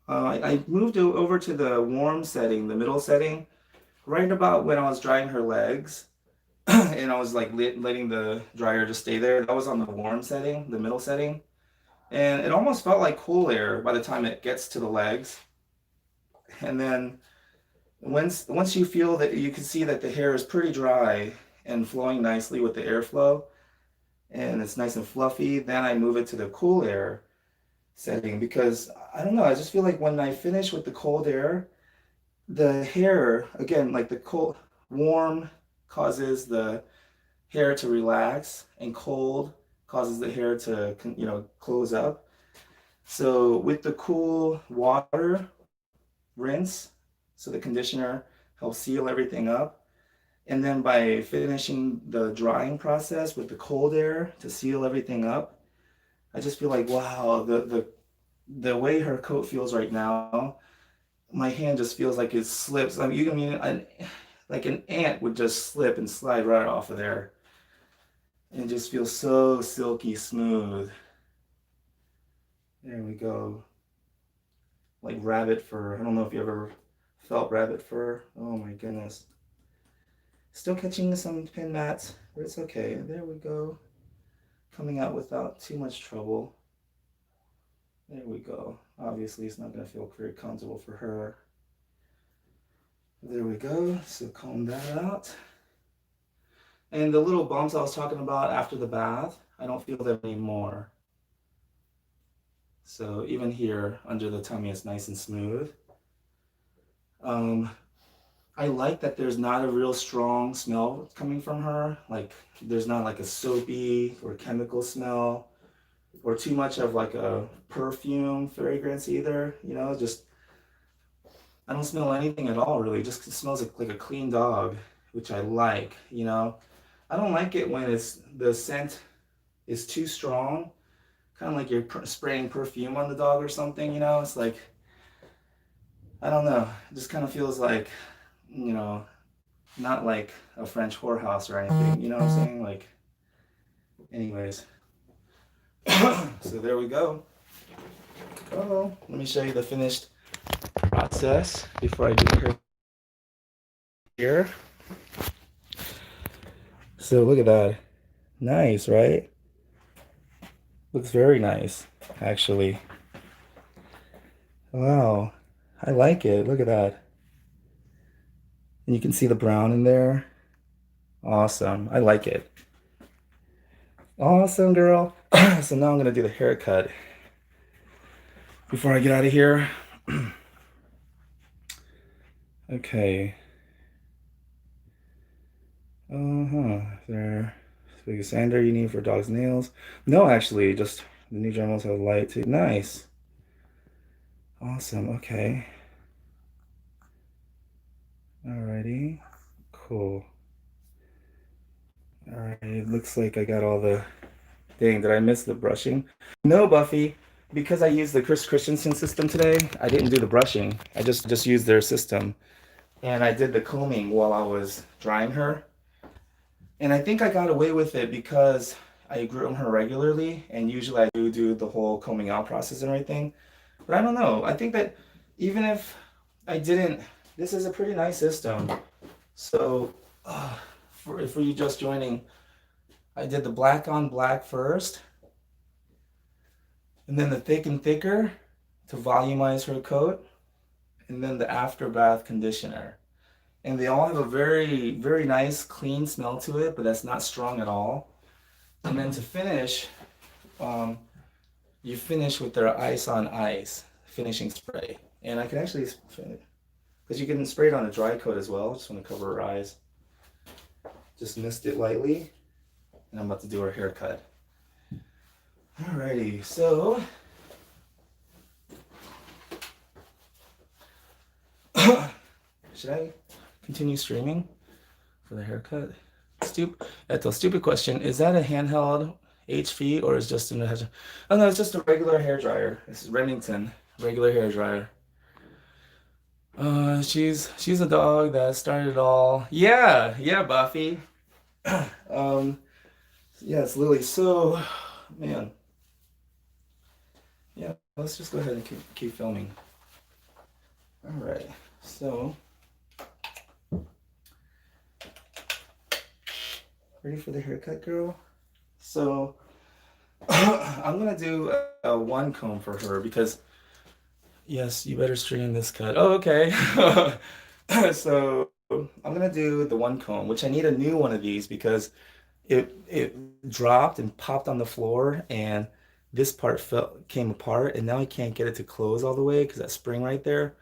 I moved over to the warm setting, the middle setting, right about when I was drying her legs. And I was like letting the dryer just stay there. That was on the warm setting, the middle setting. And it almost felt like cool air by the time it gets to the legs. And then once you feel that you can see that the hair is pretty dry and flowing nicely with the airflow, and it's nice and fluffy, then I move it to the cool air setting because I don't know, I just feel like when I finish with the cold air, the hair, again, like the cold, warm causes the hair to relax and cold causes the hair to, close up. So with the cool water rinse, so the conditioner helps seal everything up. And then by finishing the drying process with the cold air to seal everything up, I just feel like, wow, the way her coat feels right now, my hand just feels like it slips. I mean, like an ant would just slip and slide right off of there. And it just feels so silky smooth. There we go. Like rabbit fur. I don't know if you ever felt rabbit fur. Oh my goodness. Still catching some pin mats, but it's okay. There we go. Coming out without too much trouble. There we go. Obviously, it's not going to feel very comfortable for her. There we go. So comb that out. And the little bumps I was talking about after the bath, I don't feel them anymore. So even here under the tummy, it's nice and smooth. I like that there's not a real strong smell coming from her. Like there's not like a soapy or chemical smell or too much of like a perfume fragrance either. You know, just I don't smell anything at all really. It just smells like a clean dog, which I like, you know. I don't like it when the scent is too strong, kind of like you're spraying perfume on the dog or something, you know. It's like, I don't know, it just kind of feels like, you know, not like a French whorehouse or anything, you know what I'm saying? Like, anyways. So there we go. Oh, let me show you the finished process before I do her here. So look at that. Nice, right? Looks very nice, actually. Wow. I like it. Look at that. And you can see the brown in there. Awesome. I like it. Awesome, girl. So now I'm going to do the haircut before I get out of here. Okay. There. Big sander you need for dog's nails? No, actually, just the new Dremels have light too. Nice. Awesome. Okay. Alrighty. Cool. Alright, it looks like I got all the... Dang, did I miss the brushing? No, Buffy. Because I used the Christensen system today, I didn't do the brushing. I just used their system. And I did the combing while I was drying her. And I think I got away with it because I groom her regularly, and usually I do the whole combing out process and everything. But I don't know. I think that even if I didn't, this is a pretty nice system. So for you just joining, I did the black on black first, and then the thick and thicker to volumize her coat, and then the after bath conditioner. And they all have a very, very nice, clean smell to it, but that's not strong at all. And then to finish, you finish with their ice on ice finishing spray. And I can actually, because you can spray it on a dry coat as well. Just want to cover her eyes. Just mist it lightly. And I'm about to do her haircut. Alrighty, so Should I continue streaming for the haircut? Stupid question. Is that a handheld HP or is just an? Oh no, it's just a regular hair dryer. This is Remington, regular hair dryer. She's a dog that started it all. Yeah, yeah, Buffy. Um, yes, Lily. So, man, yeah. Let's just go ahead and keep filming. All right. So, ready for the haircut, girl? So, I'm gonna do a one comb for her because yes, you better stream this cut. Oh, okay. So I'm gonna do the one comb, which I need a new one of these because it dropped and popped on the floor and this part came apart and now I can't get it to close all the way because that spring right there.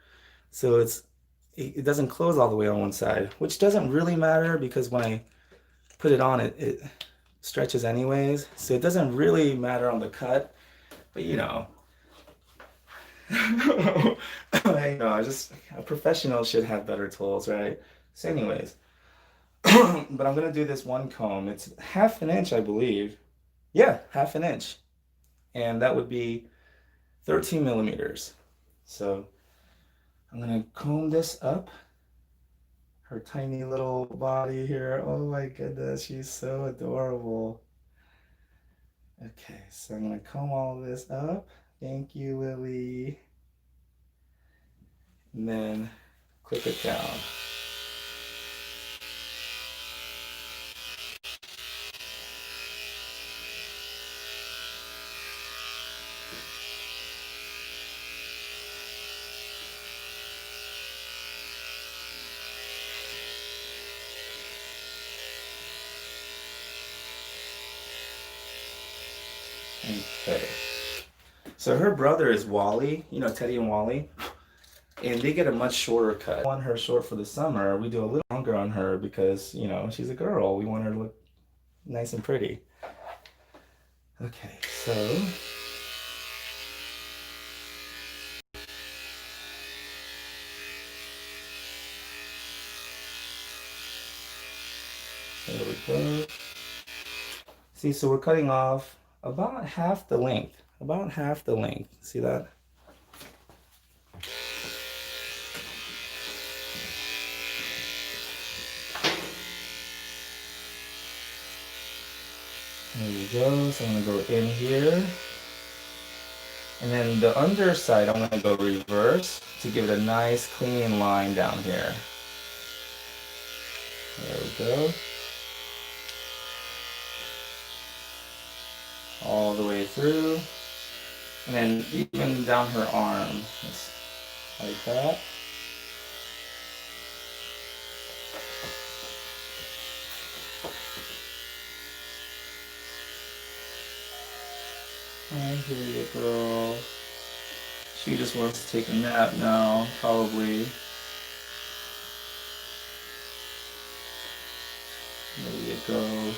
So it doesn't close all the way on one side, which doesn't really matter because when I put it on it stretches anyways. So it doesn't really matter on the cut, but you know. I know, just a professional should have better tools, right? So anyways, but I'm gonna do this one comb. It's half an inch, I believe. Yeah, half an inch. And that would be 13 millimeters. So I'm gonna comb this up. Her tiny little body here. Oh my goodness, she's so adorable. Okay, so I'm gonna comb all this up. Thank you, Lily. And then clip it down. Okay. So her brother is Wally, you know, Teddy and Wally, and they get a much shorter cut. We want her short for the summer. We do a little longer on her because, you know, she's a girl. We want her to look nice and pretty. Okay, so there we go. See, so we're cutting off about half the length. About half the length. See that? There we go. So I'm gonna go in here. And then the underside, I'm gonna go reverse to give it a nice clean line down here. There we go. All the way through. And then even down her arm, just like that. I hear you, girl. She just wants to take a nap now, probably. There you go.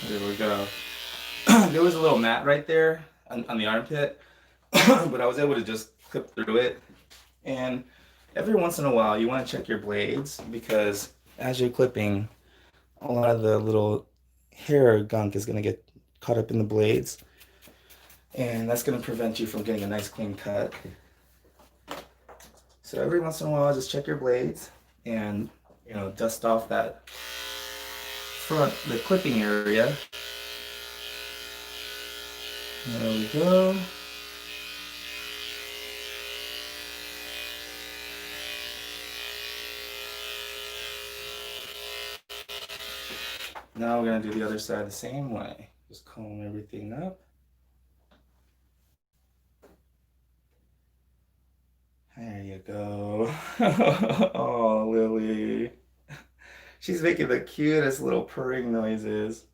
There we go. There was a little mat right there on the armpit, but I was able to just clip through it. And every once in a while, you want to check your blades because as you're clipping, a lot of the little hair gunk is going to get caught up in the blades. And that's going to prevent you from getting a nice clean cut. So every once in a while, just check your blades and, you know, dust off that front, the clipping area. There we go. Now we're gonna do the other side the same way. Just comb everything up. There you go. Oh, Lily. She's making the cutest little purring noises.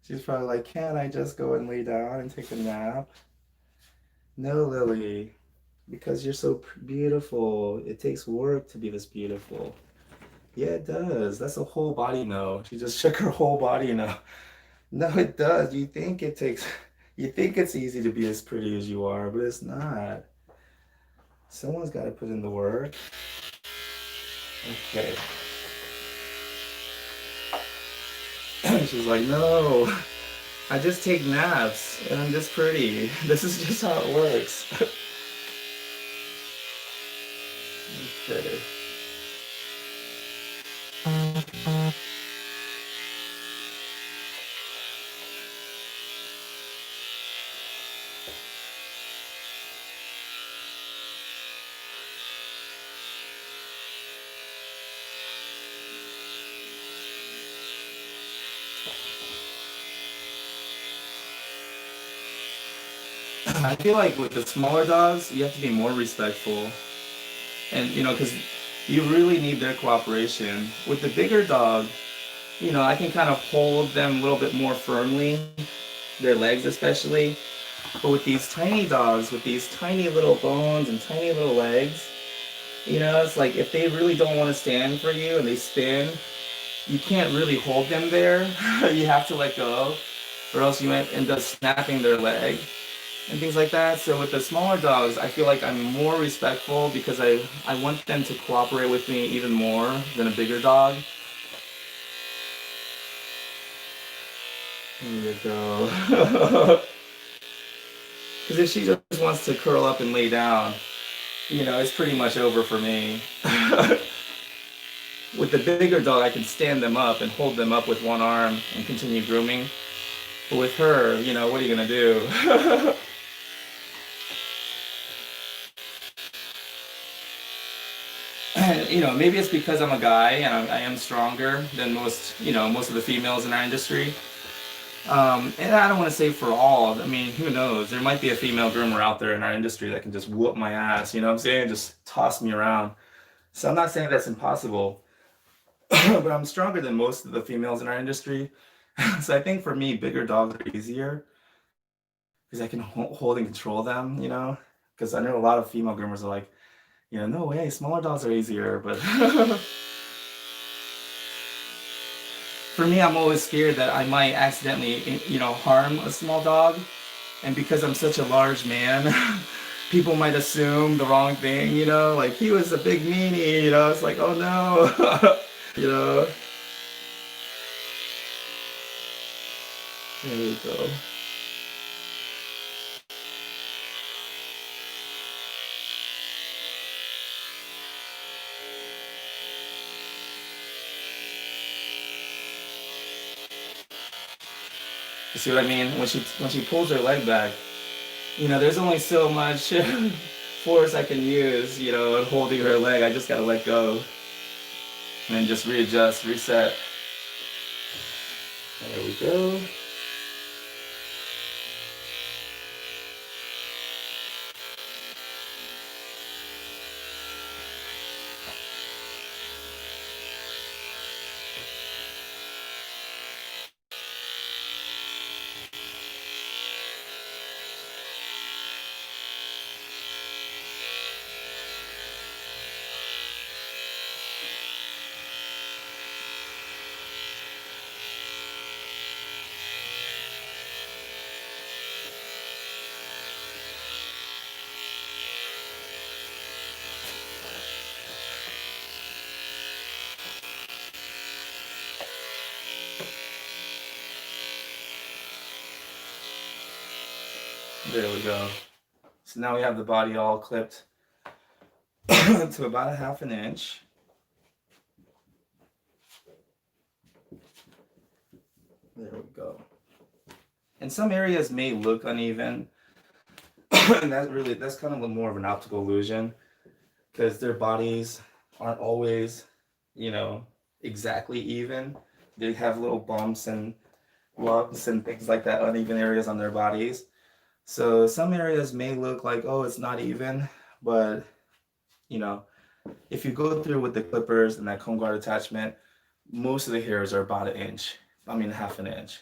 She's probably like, can't I just go and lay down and take a nap? No, Lily, because you're so beautiful. It takes work to be this beautiful. Yeah, it does. That's a whole body no. She just shook her whole body no. No, it does. You think it's easy to be as pretty as you are, but it's not. Someone's got to put in the work. Okay. She's like, no, I just take naps and I'm just pretty. This is just how it works. Okay. I feel like with the smaller dogs, you have to be more respectful. And, because you really need their cooperation. With the bigger dog, I can kind of hold them a little bit more firmly, their legs especially. But with these tiny dogs, with these tiny little bones and tiny little legs, it's like if they really don't want to stand for you and they spin, you can't really hold them there. You have to let go, or else you might end up snapping their leg and things like that. So with the smaller dogs, I feel like I'm more respectful because I want them to cooperate with me even more than a bigger dog. There you go. Because if she just wants to curl up and lay down, it's pretty much over for me. With the bigger dog, I can stand them up and hold them up with one arm and continue grooming. But with her, what are you going to do? Maybe it's because I'm a guy and I am stronger than most of the females in our industry. And I don't want to say for all. I mean, who knows? There might be a female groomer out there in our industry that can just whoop my ass. You know what I'm saying? Just toss me around. So I'm not saying that's impossible, but I'm stronger than most of the females in our industry. So I think for me, bigger dogs are easier because I can hold and control them. Because I know a lot of female groomers are like, no way, smaller dogs are easier. But for me, I'm always scared that I might accidentally, harm a small dog. And because I'm such a large man, people might assume the wrong thing, like he was a big meanie, it's like, oh no, you know. There you go. You see what I mean? When she pulls her leg back, there's only so much force I can use, in holding her leg. I just gotta let go and then just readjust, reset. There we go. There we go. So now we have the body all clipped to about a half an inch. There we go. And some areas may look uneven, and that's kind of more of an optical illusion because their bodies aren't always, you know, exactly even. They have little bumps and lumps and things like that, uneven areas on their bodies. So some areas may look like, oh, it's not even, but you know, if you go through with the clippers and that comb guard attachment, most of the hairs are about an inch. I mean, half an inch.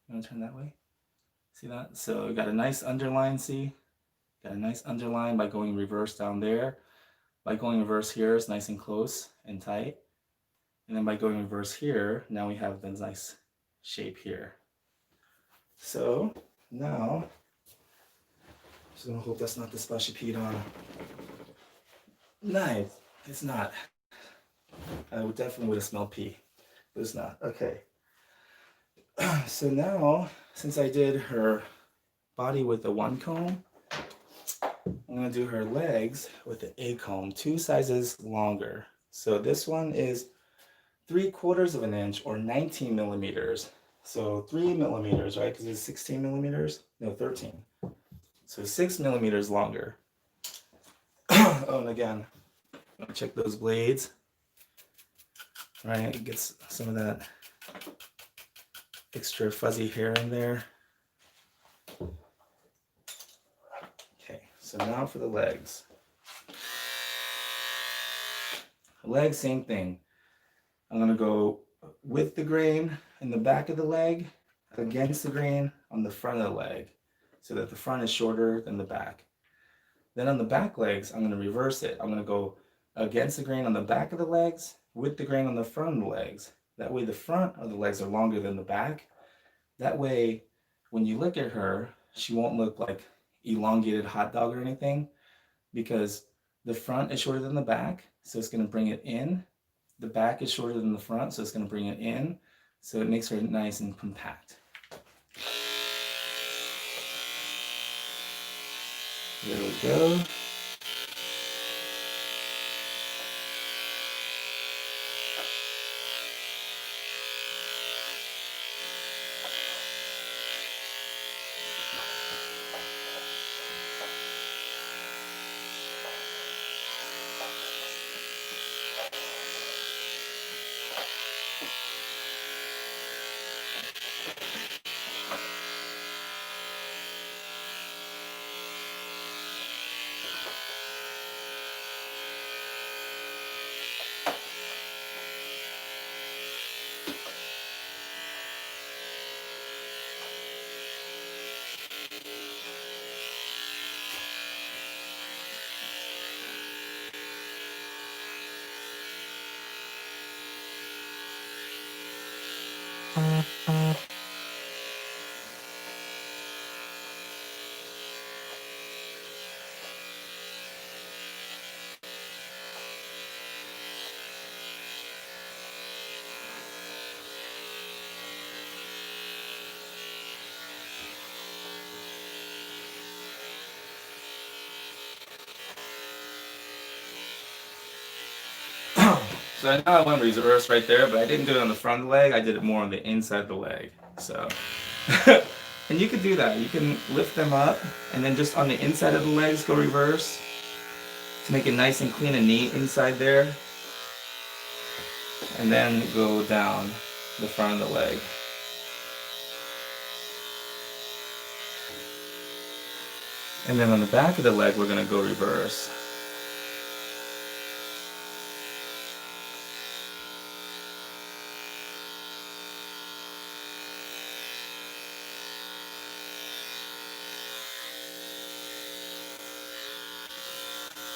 You want to turn that way? See that? So you got a nice underline, see? Got a nice underline by going reverse down there. By going reverse here, it's nice and close and tight. And then by going reverse here, now we have the nice shape here. So now, just gonna hope that's not the spot she peed on. Nice. It's not. I would definitely would have smelled pee, but it's not. Okay. So now, since I did her body with the one comb, I'm gonna do her legs with the A comb, 2 sizes longer. So this one is 3/4 of an inch or 19 millimeters. So 3 millimeters, right? Because it's 16 millimeters? No, 13. So 6 millimeters longer. Oh, and again, check those blades. Right, it gets some of that extra fuzzy hair in there. Okay, so now for the legs. Legs, same thing. I'm gonna go with the grain in the back of the leg, against the grain on the front of the leg, so that the front is shorter than the back. Then on the back legs, I'm gonna reverse it. I'm gonna go against the grain on the back of the legs, with the grain on the front of the legs. That way the front of the legs are longer than the back. That way, when you look at her, she won't look like elongated hot dog or anything, because the front is shorter than the back, so it's gonna bring it in. The back is shorter than the front, so it's gonna bring it in. So it makes her nice and compact. There we go. So now I went reverse right there, but I didn't do it on the front of the leg. I did it more on the inside of the leg. So, and you can do that. You can lift them up and then just on the inside of the legs go reverse to make it nice and clean and neat inside there. And then go down the front of the leg. And then on the back of the leg, we're gonna go reverse.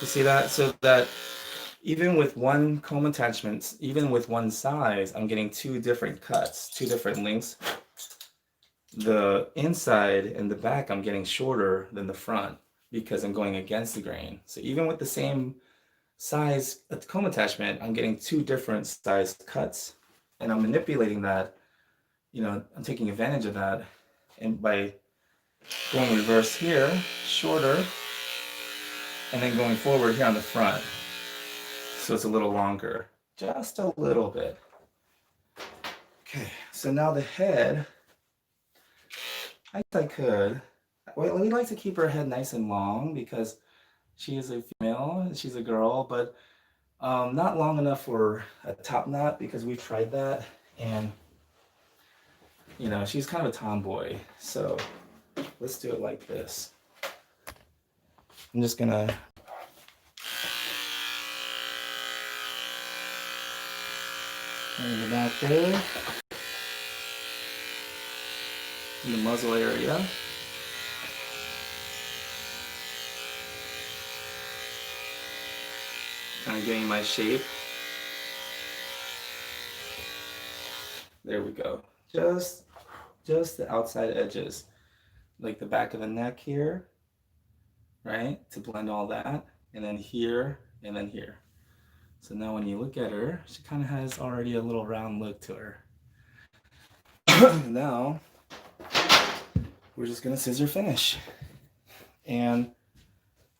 You see that? So that even with one comb attachment, even with one size, I'm getting 2 different cuts, 2 different lengths. The inside and the back, I'm getting shorter than the front because I'm going against the grain. So even with the same size comb attachment, I'm getting 2 different size cuts, and I'm manipulating that. I'm taking advantage of that, and by going reverse here, shorter, and then going forward here on the front. So it's a little longer, just a little bit. Okay, so now the head, I guess I could. Well, we like to keep her head nice and long because she is a female, she's a girl, but Not long enough for a top knot because we've tried that, and she's kind of a tomboy. So let's do it like this. I'm just gonna bring it back there in the muzzle area. Kind of getting my shape. There we go. Just the outside edges, like the back of the neck here, right? To blend all that, and then here, and then here. So now when you look at her, she kind of has already a little round look to her. Now, we're just gonna scissor finish. And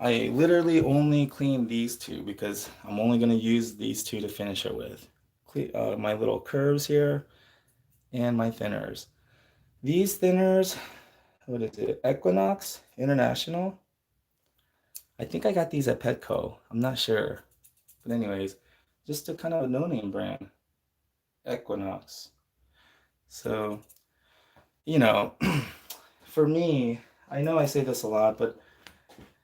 I literally only clean these two because I'm only gonna use these two to finish her with. My little curves here and my thinners. These thinners, what is it? Equinox International. I think I got these at Petco. I'm not sure. But anyways, just a kind of a no-name brand. Equinox. So, for me, I know I say this a lot, but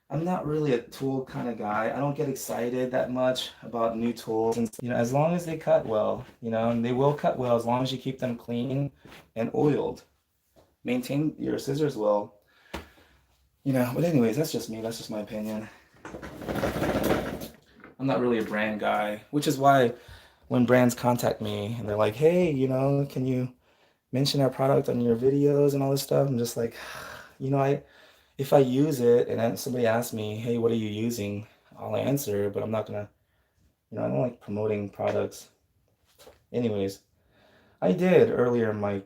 I'm not really a tool kind of guy. I don't get excited that much about new tools. And, as long as they cut well, and they will cut well as long as you keep them clean and oiled. Maintain your scissors well. But anyways, that's just me. That's just my opinion. I'm not really a brand guy, which is why when brands contact me and they're like, hey, can you mention our product on your videos and all this stuff? I'm just like, if I use it and then somebody asks me, hey, what are you using? I'll answer, but I'm not gonna, I don't like promoting products. Anyways, I did earlier in my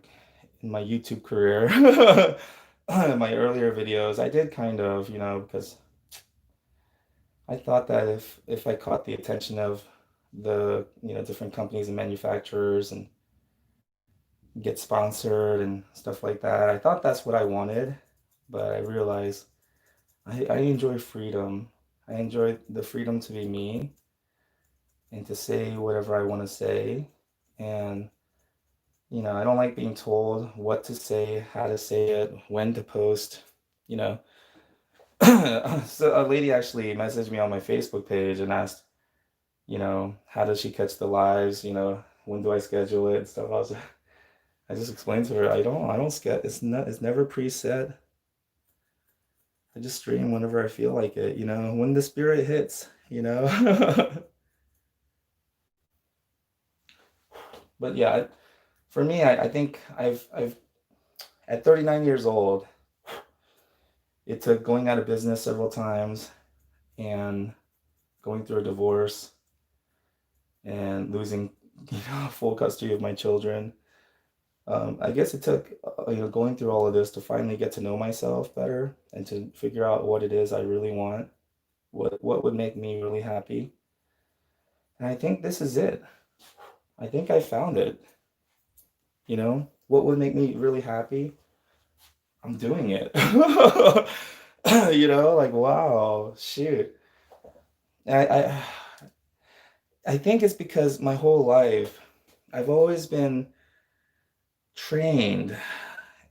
YouTube career, in my earlier videos, I did kind of, because I thought that if I caught the attention of the, different companies and manufacturers and get sponsored and stuff like that, I thought that's what I wanted, but I realized I enjoy freedom. I enjoy the freedom to be me and to say whatever I want to say. And, I don't like being told what to say, how to say it, when to post, you know. So a lady actually messaged me on my Facebook page and asked, how does she catch the lives? When do I schedule it and stuff. I just explained to her, I don't schedule. It's never preset. I just stream whenever I feel like it, when the spirit hits. But yeah, for me, I think I've at 39 years old, it took going out of business several times and going through a divorce and losing, full custody of my children. I guess it took, going through all of this to finally get to know myself better and to figure out what it is I really want, what would make me really happy. And I think this is it. I think I found it. What would make me really happy? I'm doing it. Like, wow, shoot. I, I I think it's because my whole life I've always been trained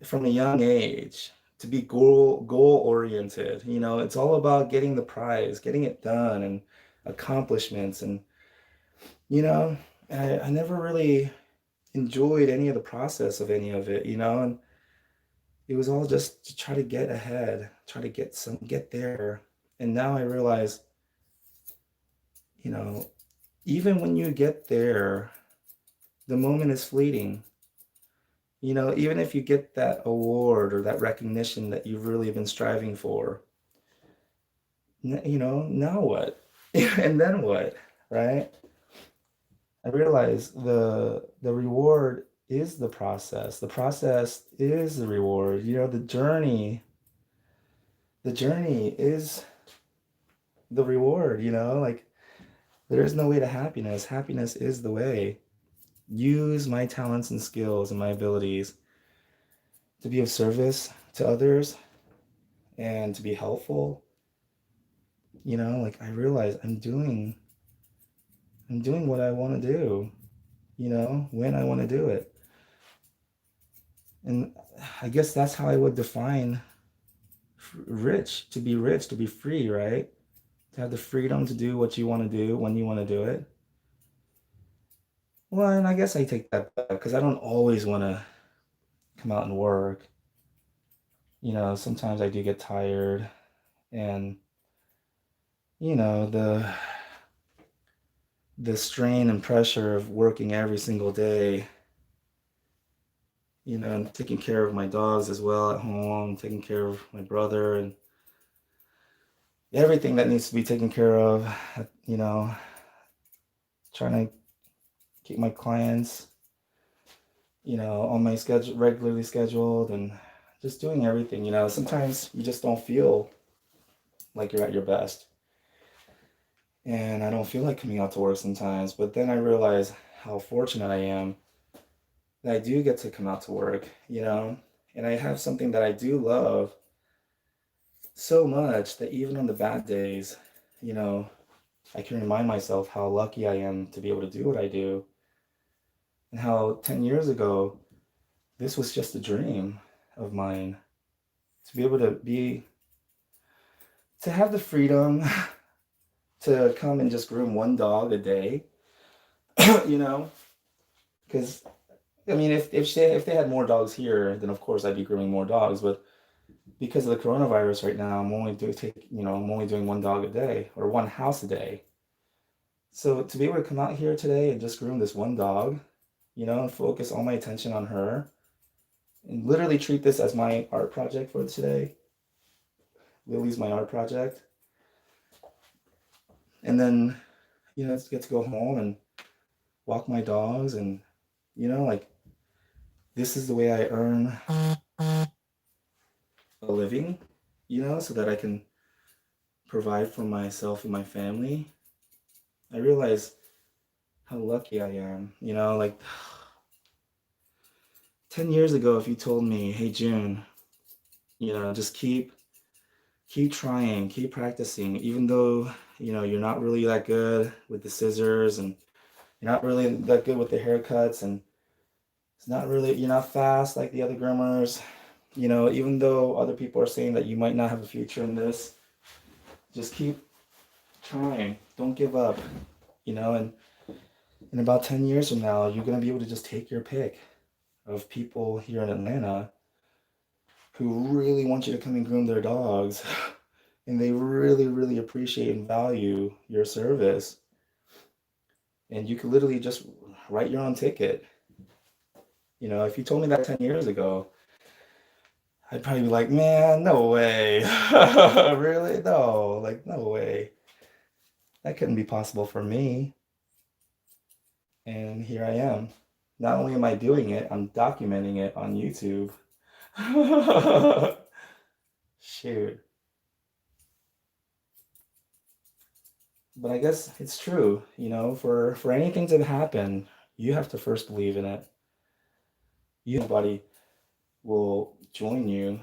from a young age to be goal oriented. It's all about getting the prize, getting it done, and accomplishments. And you know, I never really enjoyed any of the process of any of it. And it was all just to try to get ahead, try to get there. And now I realize, you know, even when you get there, the moment is fleeting. Even if you get that award or that recognition that you've really been striving for, now what? And then what, right? I realize the reward is the process. The process is the reward. The journey is the reward, like there is no way to happiness. Happiness is the way. Use my talents and skills and my abilities to be of service to others and to be helpful. Like I realize I'm doing I'm doing what I want to do, when I want to do it. And I guess that's how I would define rich, to be free, right? To have the freedom to do what you want to do when you want to do it. Well, and I guess I take that back because I don't always want to come out and work. Sometimes I do get tired, and the strain and pressure of working every single day, and taking care of my dogs as well at home, taking care of my brother and everything that needs to be taken care of, you know, trying to keep my clients, on my schedule, regularly scheduled, and just doing everything. Sometimes you just don't feel like you're at your best. And I don't feel like coming out to work sometimes, but then I realize how fortunate I am that I do get to come out to work, and I have something that I do love so much that even on the bad days, you know, I can remind myself how lucky I am to be able to do what I do, and how 10 years ago, this was just a dream of mine to be able to have the freedom to come and just groom one dog a day, you know, because I mean, if they had more dogs here, then of course I'd be grooming more dogs. But because of the coronavirus right now, I'm only doing one dog a day or one house a day. So to be able to come out here today and just groom this one dog, and focus all my attention on her, and literally treat this as my art project for today. Lily's my art project, and then get to go home and walk my dogs, and like this is the way I earn a living, so that I can provide for myself and my family. I realize how lucky I am, like 10 years ago, if you told me, hey, June, just keep trying, keep practicing, even though, you're not really that good with the scissors, and you're not really that good with the haircuts, and you're not fast like the other groomers, even though other people are saying that you might not have a future in this, just keep trying. Don't give up, and in about 10 years from now, you're going to be able to just take your pick of people here in Atlanta who really want you to come and groom their dogs, and they really, really appreciate and value your service. And you could literally just write your own ticket. If you told me that 10 years ago, I'd probably be like, man, no way. Really? No, like, no way. That couldn't be possible for me. And here I am. Not only am I doing it, I'm documenting it on YouTube. Shoot. But I guess it's true, for anything to happen, you have to first believe in it. Nobody will join you,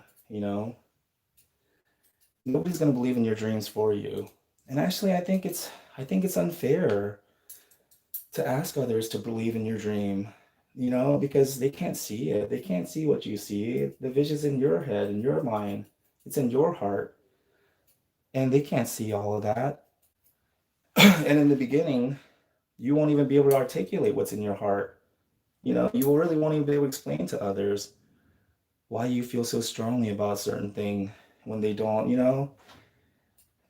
Nobody's gonna believe in your dreams for you. And actually, I think it's unfair to ask others to believe in your dream, because they can't see it. They can't see what you see. The vision's in your head, in your mind. It's in your heart, and they can't see all of that. And in the beginning, you won't even be able to articulate what's in your heart. You really won't even be able to explain to others why you feel so strongly about a certain thing when they don't.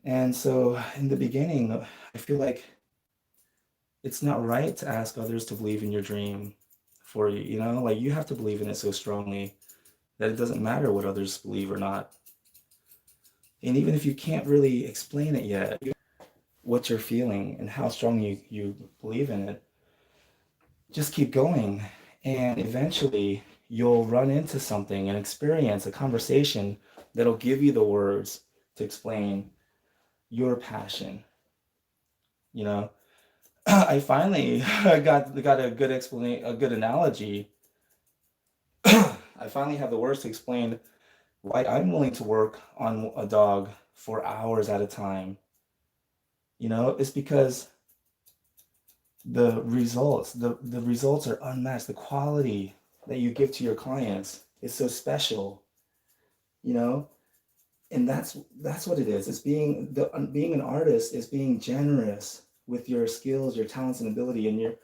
And so in the beginning, I feel like it's not right to ask others to believe in your dream for you, like you have to believe in it so strongly that it doesn't matter what others believe or not. And even if you can't really explain it yet, what you're feeling and how strong you believe in it, just keep going. And eventually you'll run into something, an experience, a conversation that'll give you the words to explain your passion. I finally got a good explanation, a good analogy. I finally have the words to explain why I'm willing to work on a dog for hours at a time. It's because the results are unmatched. The quality that you give to your clients is so special, you know? And that's what it is. It's being an artist is being generous with your skills, your talents and ability, and your,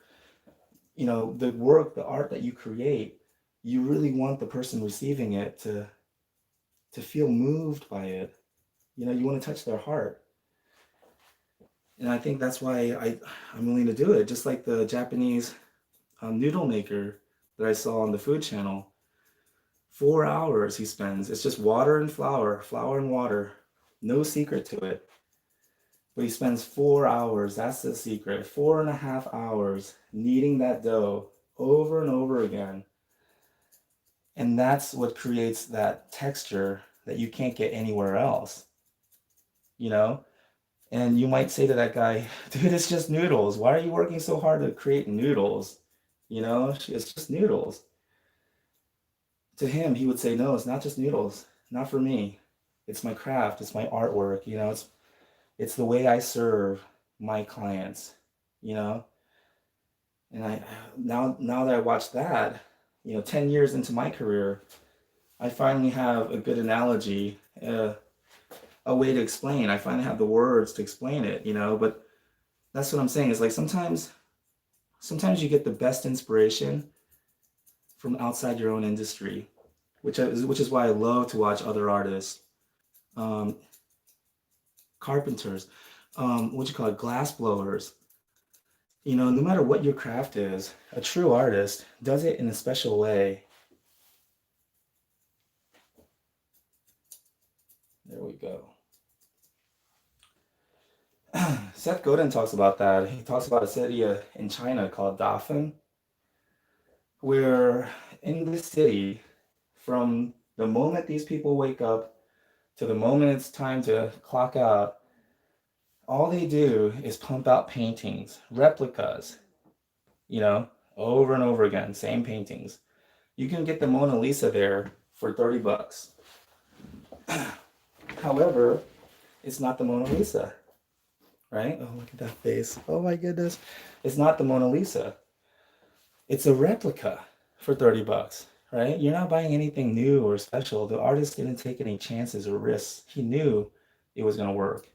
the work, the art that you create. You really want the person receiving it to feel moved by it. You want to touch their heart. And I think that's why I'm willing to do it. Just like the Japanese noodle maker that I saw on the Food Channel. 4 hours he spends. It's just water and flour, flour and water. No secret to it. But he spends 4 hours. That's the secret. 4.5 hours kneading that dough over and over again. And that's what creates that texture that you can't get anywhere else. You know? And you might say to that guy, dude, it's just noodles. Why are you working so hard to create noodles? It's just noodles. To him, he would say, no, it's not just noodles. Not for me. It's my craft. It's my artwork. It's the way I serve my clients. And now that I watched that, 10 years into my career, I finally have a good analogy, a way to explain. I finally have the words to explain it, but that's what I'm saying is like sometimes you get the best inspiration from outside your own industry, which is why I love to watch other artists, carpenters, glass blowers. No matter what your craft is, a true artist does it in a special way. There we go. Seth Godin talks about that. He talks about a city in China called Dafan, where in this city, from the moment these people wake up to the moment it's time to clock out, all they do is pump out paintings, replicas, over and over again, same paintings. You can get the Mona Lisa there for $30. However, it's not the Mona Lisa, right? Oh, look at that face. Oh my goodness. It's not the Mona Lisa. It's a replica for $30, right? You're not buying anything new or special. The artist didn't take any chances or risks. He knew it was going to work.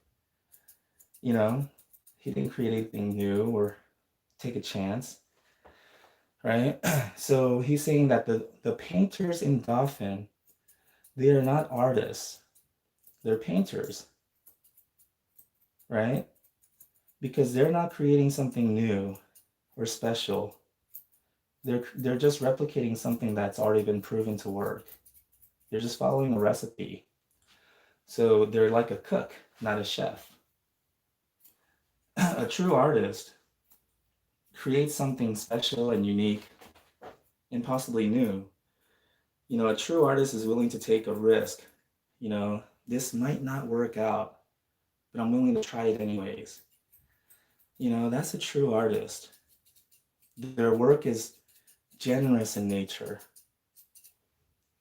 He didn't create anything new or take a chance, right? So he's saying that the painters in Dauphin, they are not artists. They're painters, right? Because they're not creating something new or special. They're just replicating something that's already been proven to work. They're just following a recipe. So they're like a cook, not a chef. A true artist creates something special and unique and possibly new. A true artist is willing to take a risk. This might not work out, but I'm willing to try it anyways. That's a true artist. Their work is generous in nature.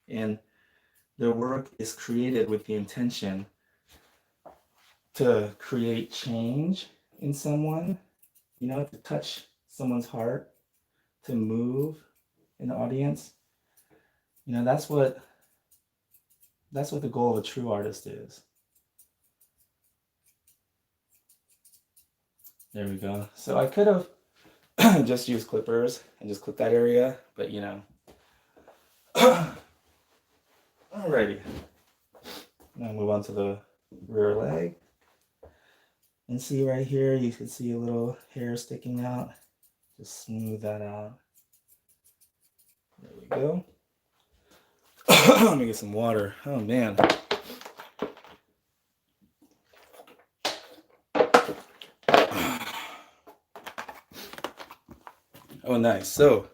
And their work is created with the intention to create change in someone, to touch someone's heart, to move an audience. That's what the goal of a true artist is. There we go. So I could have just used clippers and just clip that area, but Alrighty. Now move on to the rear leg. And see right here, you can see a little hair sticking out. Just smooth that out. There we go. Let me get some water. Oh man. Oh nice. So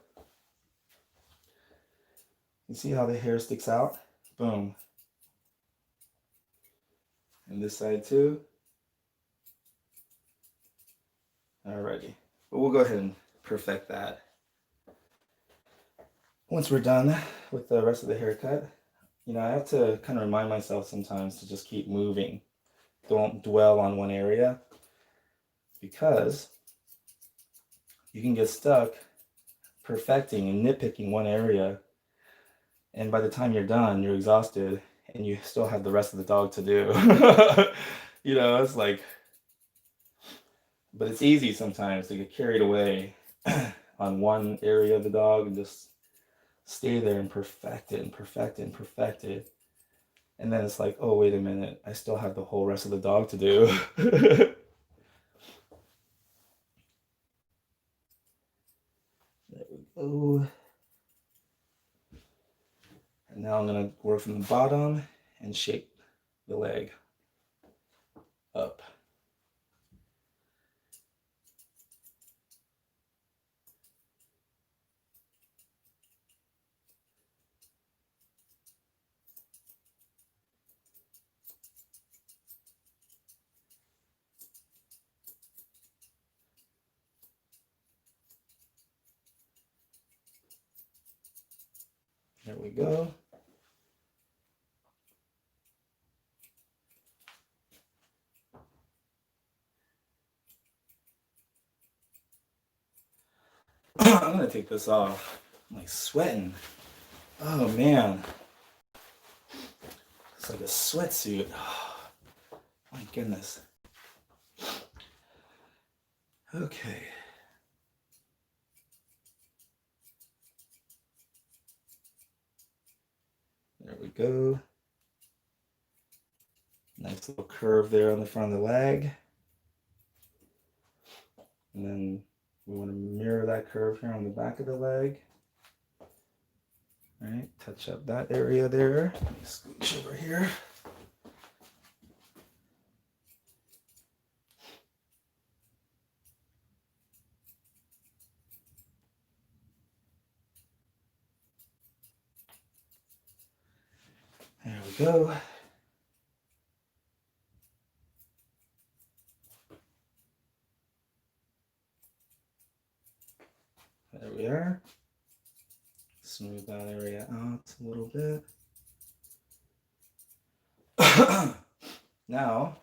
you see how the hair sticks out? Boom. And this side too. Alrighty. But we'll go ahead and perfect that. Once we're done with the rest of the haircut, I have to kind of remind myself sometimes to just keep moving. Don't dwell on one area, because you can get stuck perfecting and nitpicking one area, and by the time you're done, you're exhausted, and you still have the rest of the dog to do. It's like, but it's easy sometimes to get carried away on one area of the dog and just stay there and perfect it and perfect it and perfect it. And then it's like, oh, wait a minute, I still have the whole rest of the dog to do. There we go. And now I'm gonna work from the bottom and shape the leg up. There we go. I'm gonna take this off. I'm like sweating. Oh man. It's like a sweatsuit. Oh, my goodness. Okay. There we go. Nice little curve there on the front of the leg. And then we want to mirror that curve here on the back of the leg. All right, touch up that area there. Scooch over here. There we go. There we are. Smooth that area out a little bit. Now,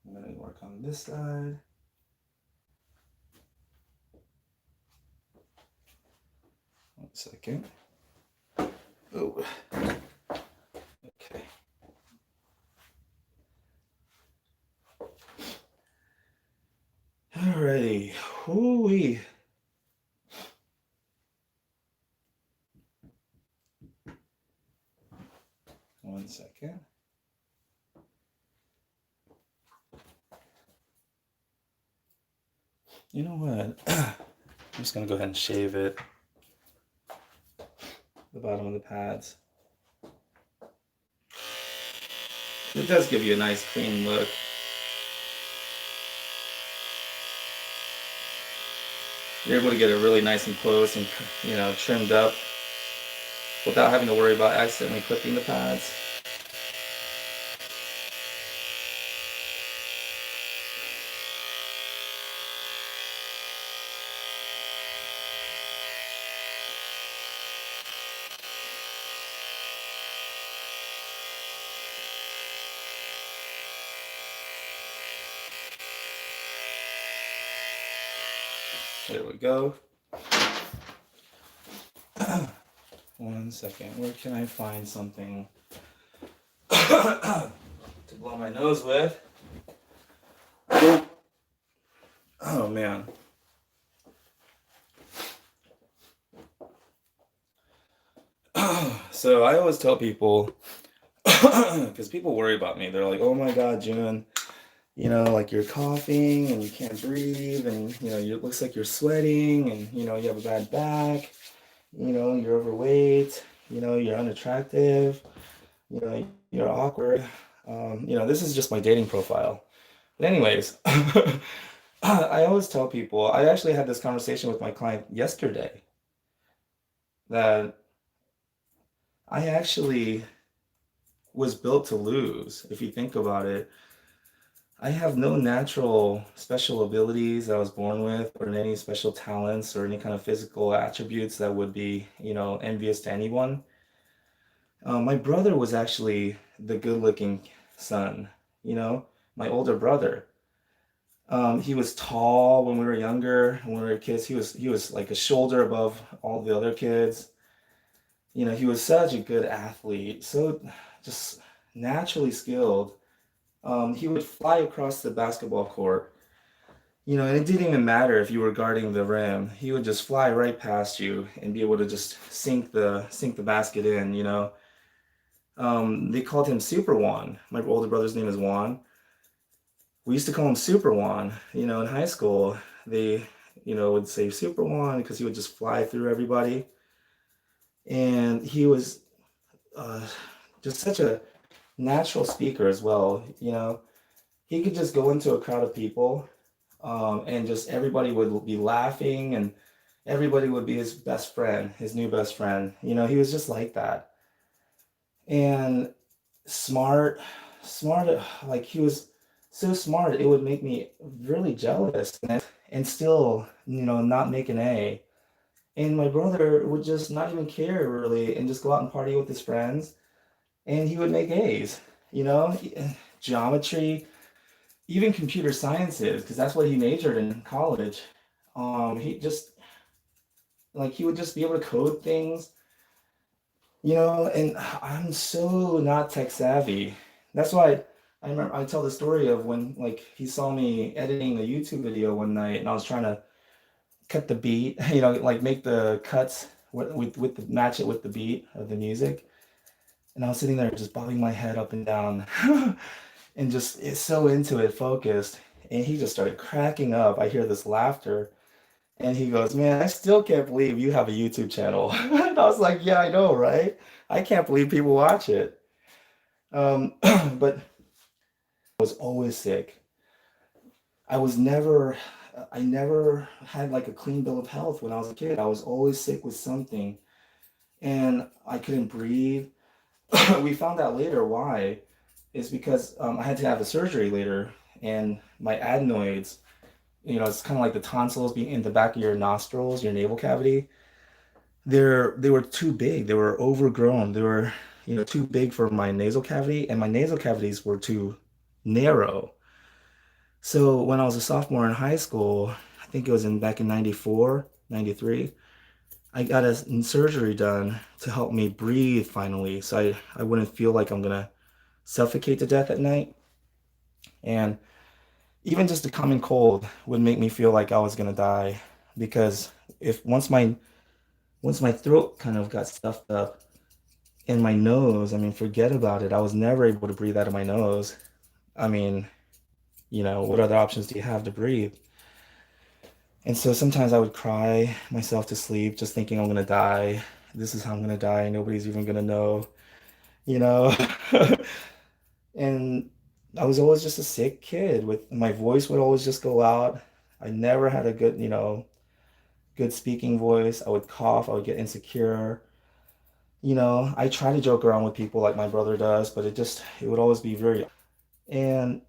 I'm going to work on this side. One second. Oh, okay. Alrighty. Hoo-wee. One second. You know what? I'm just gonna go ahead and shave it. The bottom of the pads. It does give you a nice clean look. You're able to get it really nice and close and trimmed up without having to worry about accidentally clipping the pads. There we go. One second. Where can I find something to blow my nose with? Oh man. So I always tell people, because people worry about me. They're like, "Oh my God, June, like you're coughing and you can't breathe, and it looks like you're sweating, and you have a bad back, you're overweight, you're unattractive, you're awkward." This is just my dating profile. But anyways, I always tell people, I actually had this conversation with my client yesterday, that I actually was built to lose. If you think about it, I have no natural special abilities that I was born with, or any special talents or any kind of physical attributes that would be, envious to anyone. My brother was actually the good-looking son, my older brother. He was tall when we were younger, when we were kids. He was like a shoulder above all the other kids. He was such a good athlete, so just naturally skilled. He would fly across the basketball court, and it didn't even matter if you were guarding the rim. He would just fly right past you and be able to just sink the basket in. They called him Super Juan. My older brother's name is Juan. We used to call him Super Juan. In high school, they, would say Super Juan because he would just fly through everybody. And he was uh, just such a natural speaker as well. He could just go into a crowd of people, and just everybody would be laughing, and everybody would be his best friend, his new best friend. He was just like that. And smart, smart, like he was so smart, it would make me really jealous, and still, not make an A. And my brother would just not even care really and just go out and party with his friends, and he would make A's, geometry, even computer sciences, because that's what he majored in college. He just like he would just be able to code things, and I'm so not tech savvy. That's why I remember I tell the story of when like he saw me editing a YouTube video one night and I was trying to cut the beat, like make the cuts with the match it with the beat of the music. And I was sitting there just bobbing my head up and down and just it's so into it, focused. And he just started cracking up. I hear this laughter. And he goes, "Man, I still can't believe you have a YouTube channel." And I was like, "Yeah, I know, right? I can't believe people watch it." But I was always sick. I was never, I never had like a clean bill of health when I was a kid. I was always sick with something, and I couldn't breathe. We found out later why. Is because I had to have a surgery later, and my adenoids, it's kind of like the tonsils being in the back of your nostrils, your nasal cavity. They were too big. They were overgrown. They were, too big for my nasal cavity, and my nasal cavities were too narrow. So when I was a sophomore in high school, I think it was in back in 94, 93, I got a surgery done to help me breathe finally, so I wouldn't feel like I'm gonna suffocate to death at night. And even just a common cold would make me feel like I was gonna die, because if once my throat kind of got stuffed up in my nose, I mean, forget about it. I was never able to breathe out of my nose. I mean, what other options do you have to breathe? And so sometimes I would cry myself to sleep just thinking I'm gonna die. This is how I'm gonna die. Nobody's even gonna know, you know? And I was always just a sick kid with my voice would always just go out. I never had a good, good speaking voice. I would cough, I would get insecure. I try to joke around with people like my brother does, but it would always be very. And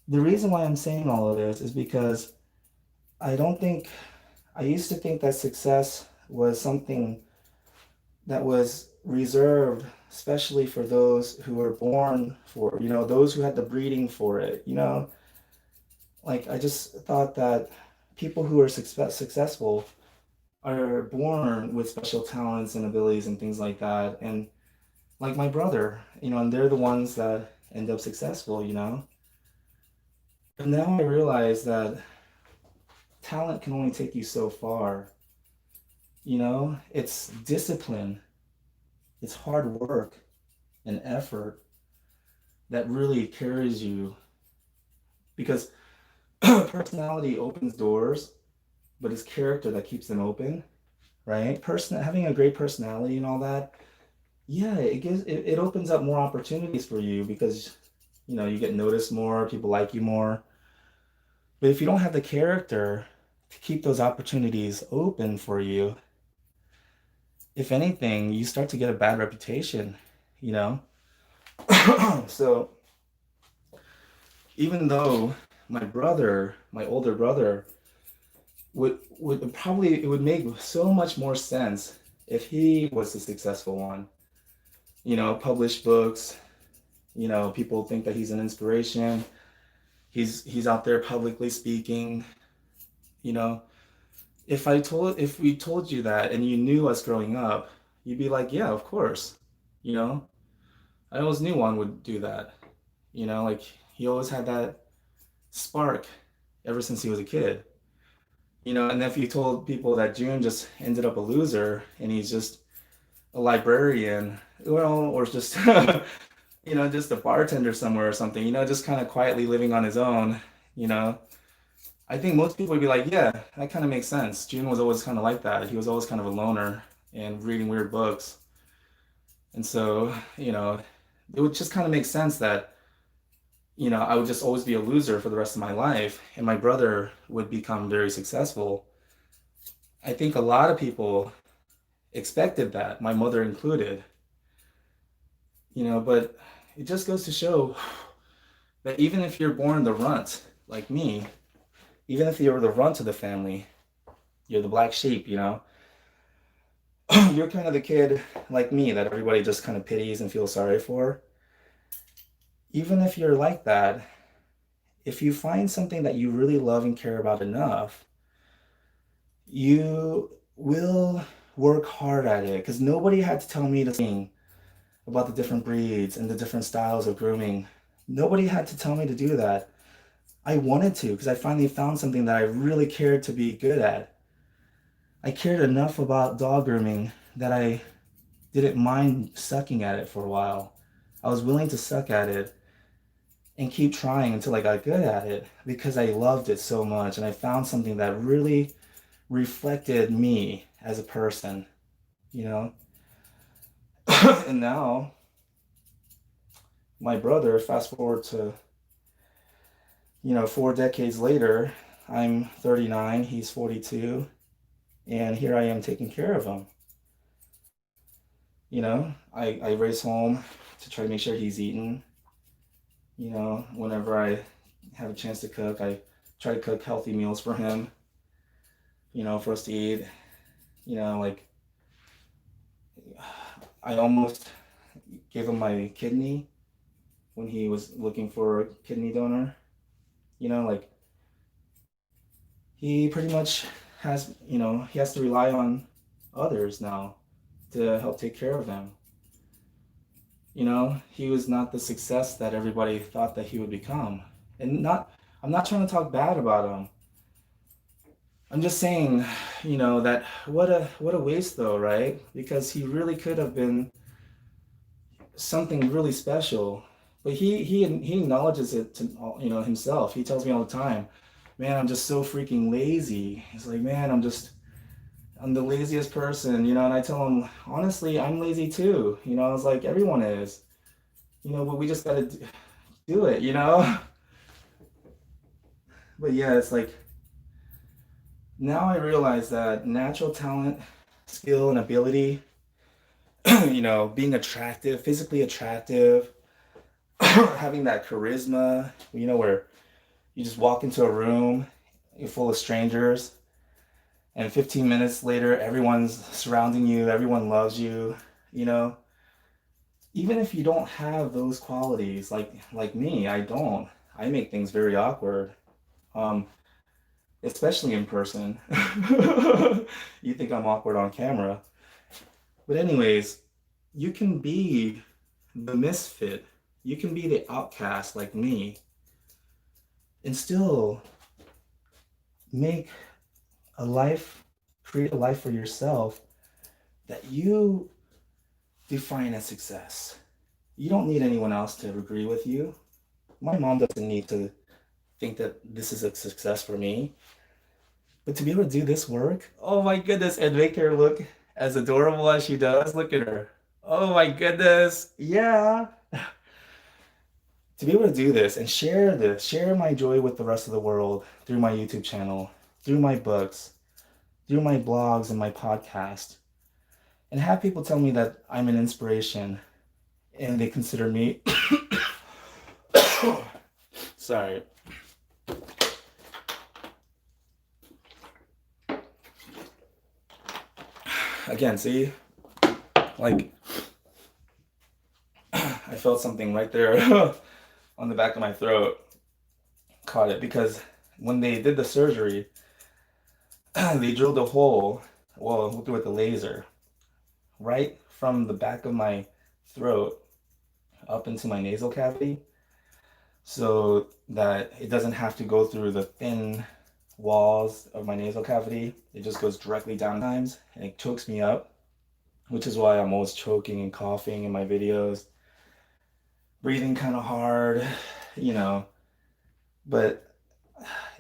the reason why I'm saying all of this is because I don't think, I used to think that success was something that was reserved, especially for those who were born for, those who had the breeding for it, Like, I just thought that people who are successful are born with special talents and abilities and things like that. And like my brother, and they're the ones that end up successful. But now I realize that talent can only take you so far. It's discipline, it's hard work and effort that really carries you, because personality opens doors, but it's character that keeps them open, right? Having a great personality and all that, yeah, it opens up more opportunities for you because you get noticed more, people like you more. But if you don't have the character to keep those opportunities open for you, if anything, you start to get a bad reputation, you know? So even though my older brother, would probably, it would make so much more sense if he was the successful one, published books, people think that he's an inspiration. He's out there publicly speaking, you know. If we told you that and you knew us growing up, you'd be like, yeah, of course. You know, I always knew one would do that. You know, like he always had that spark ever since he was a kid. You know, and if you told people that June just ended up a loser and he's just a librarian, well, or just you know, just a bartender somewhere or something, you know, just kind of quietly living on his own, you know, I think most people would be like, yeah, that kind of makes sense. June was always kind of like that. He was always kind of a loner and reading weird books. And so, you know, it would just kind of make sense that, you know, I would just always be a loser for the rest of my life and my brother would become very successful. I think a lot of people expected that, my mother included, you know, but it just goes to show that even if you're born the runt, like me, even if you're the runt of the family, you're the black sheep, you know, you're kind of the kid like me that everybody just kind of pities and feels sorry for. Even if you're like that, if you find something that you really love and care about enough, you will work hard at it because nobody had to tell me to sing about the different breeds and the different styles of grooming. Nobody had to tell me to do that. I wanted to because I finally found something that I really cared to be good at. I cared enough about dog grooming that I didn't mind sucking at it for a while. I was willing to suck at it and keep trying until I got good at it because I loved it so much and I found something that really reflected me as a person, you know? And now, my brother, fast forward to, you know, 4 decades later, I'm 39, he's 42, and here I am taking care of him. You know, I race home to try to make sure he's eating. You know, whenever I have a chance to cook, I try to cook healthy meals for him, you know, for us to eat. You know, like I almost gave him my kidney when he was looking for a kidney donor. You know, like he pretty much has, you know, he has to rely on others now to help take care of him. You know, he was not the success that everybody thought that he would become. And not, I'm not trying to talk bad about him. I'm just saying, you know, that what a waste though, right? Because he really could have been something really special. But he acknowledges it to, you know, himself. He tells me all the time, man, I'm just so freaking lazy. He's like, man, I'm the laziest person, you know, and I tell him, honestly, I'm lazy too. You know, I was like, everyone is, you know, but we just gotta do it, you know? But yeah, it's like, now I realize that natural talent, skill, and ability, you know, being attractive, physically attractive, having that charisma, you know, where you just walk into a room, you're full of strangers, and 15 minutes later, everyone's surrounding you, everyone loves you, you know. Even if you don't have those qualities, like me, I don't. I make things very awkward, um, especially in person. You think I'm awkward on camera. But anyways, you can be the misfit. You can be the outcast like me and still make a life, create a life for yourself that you define as success. You don't need anyone else to agree with you. My mom doesn't need to think that this is a success for me. But to be able to do this work, oh my goodness, and make her look as adorable as she does. Look at her. Oh my goodness. Yeah. To be able to do this, share my joy with the rest of the world through my YouTube channel, through my books, through my blogs and my podcast, and have people tell me that I'm an inspiration and they consider me. Sorry. Again, see? Like, I felt something right there on the back of my throat. caught it because when they did the surgery, they drilled a hole, well, with the laser, right from the back of my throat up into my nasal cavity so that it doesn't have to go through the thin walls of my nasal cavity. It just goes directly down times and it chokes me up, which is why I'm always choking and coughing in my videos, breathing kind of hard, you know. But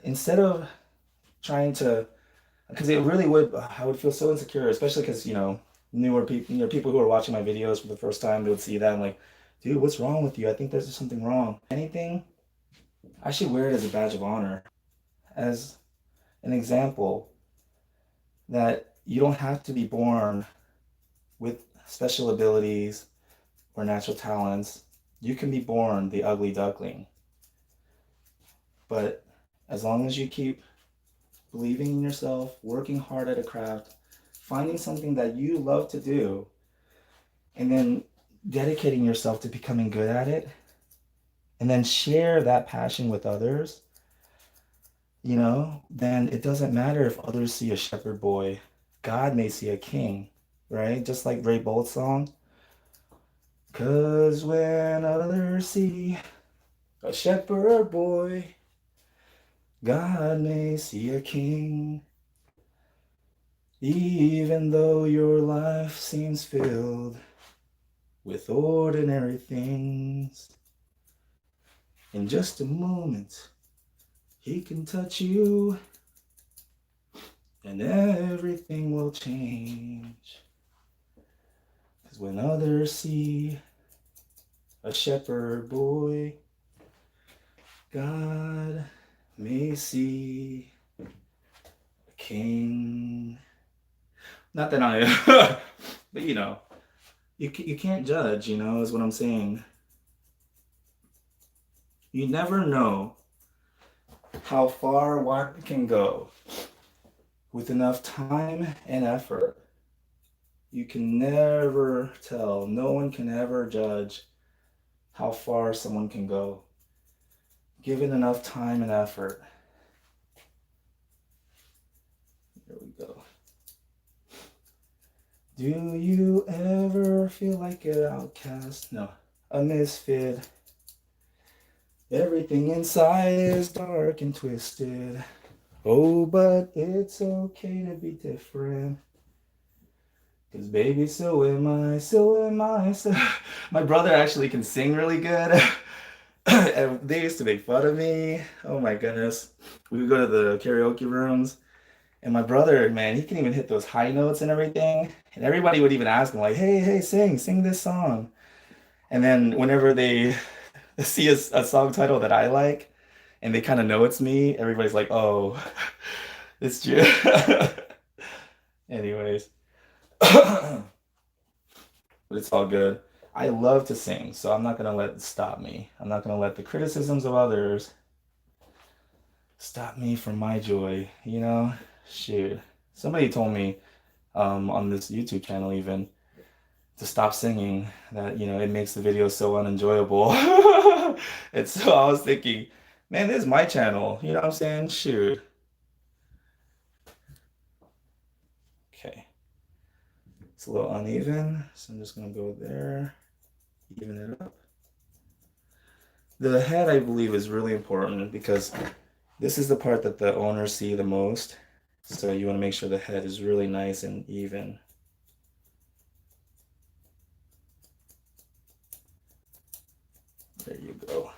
instead of trying to, because it really would, I would feel so insecure, especially because, newer people, people who are watching my videos for the first time, they would see that and like, dude, what's wrong with you? I think there's something wrong. Anything, I should wear it as a badge of honor, as an example that you don't have to be born with special abilities or natural talents. You can be born the ugly duckling. But as long as you keep believing in yourself, working hard at a craft, finding something that you love to do, and then dedicating yourself to becoming good at it, and then share that passion with others, then it doesn't matter if others see a shepherd boy. God may see a king, right? Just like Ray Bolt's song. 'Cause when others see a shepherd boy, God may see a king. Even though your life seems filled with ordinary things, in just a moment, he can touch you and everything will change. 'Cause when others see a shepherd boy, God may see a king. Not that I, but you can't judge, is what I'm saying. You never know how far one can go with enough time and effort. You can never tell. No one can ever judge how far someone can go. Given enough time and effort. Here we go. Do you ever feel like an outcast? No, a misfit. Everything inside is dark and twisted. Oh, but it's okay to be different. 'Cause baby, so am I, so am I. So... My brother actually can sing really good. And they used to make fun of me. Oh my goodness. We would go to the karaoke rooms. And my brother, man, he can even hit those high notes and everything. And everybody would even ask him, like, hey, sing this song. And then whenever they see a song title that I like, and they kind of know it's me, everybody's like, oh, it's true. Anyways. But it's all good. I love to sing, so I'm not going to let it stop me. I'm not going to let the criticisms of others stop me from my joy, Shoot. Somebody told me on this YouTube channel even to stop singing, that, it makes the video so unenjoyable. And so I was thinking, man, this is my channel. You know what I'm saying? Shoot. Okay. It's a little uneven, so I'm just going to go there, even it up. The head, I believe, is really important because this is the part that the owners see the most. So you want to make sure the head is really nice and even. There you go.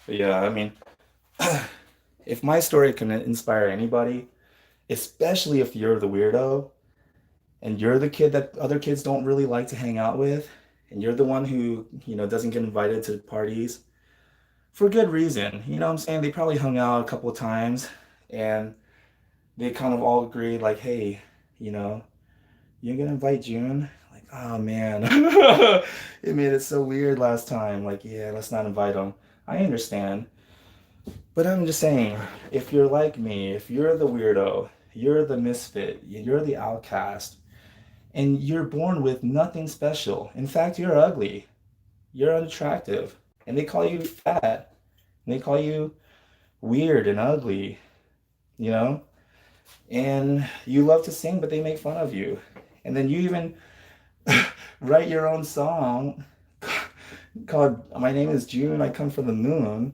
But yeah, I mean, if my story can inspire anybody, especially if you're the weirdo and you're the kid that other kids don't really like to hang out with, and you're the one who, doesn't get invited to parties for good reason. You know what I'm saying? They probably hung out a couple of times and they kind of all agreed, like, hey, you're gonna invite June? Like, oh man, it made it so weird last time. Like, yeah, let's not invite him. I understand. But I'm just saying, if you're like me, if you're the weirdo, you're the misfit, you're the outcast, And you're born with nothing special. In fact, you're ugly. You're unattractive. And they call you fat. And they call you weird and ugly, you know? And you love to sing, but they make fun of you. And then you even write your own song called My Name is June, I Come from the Moon.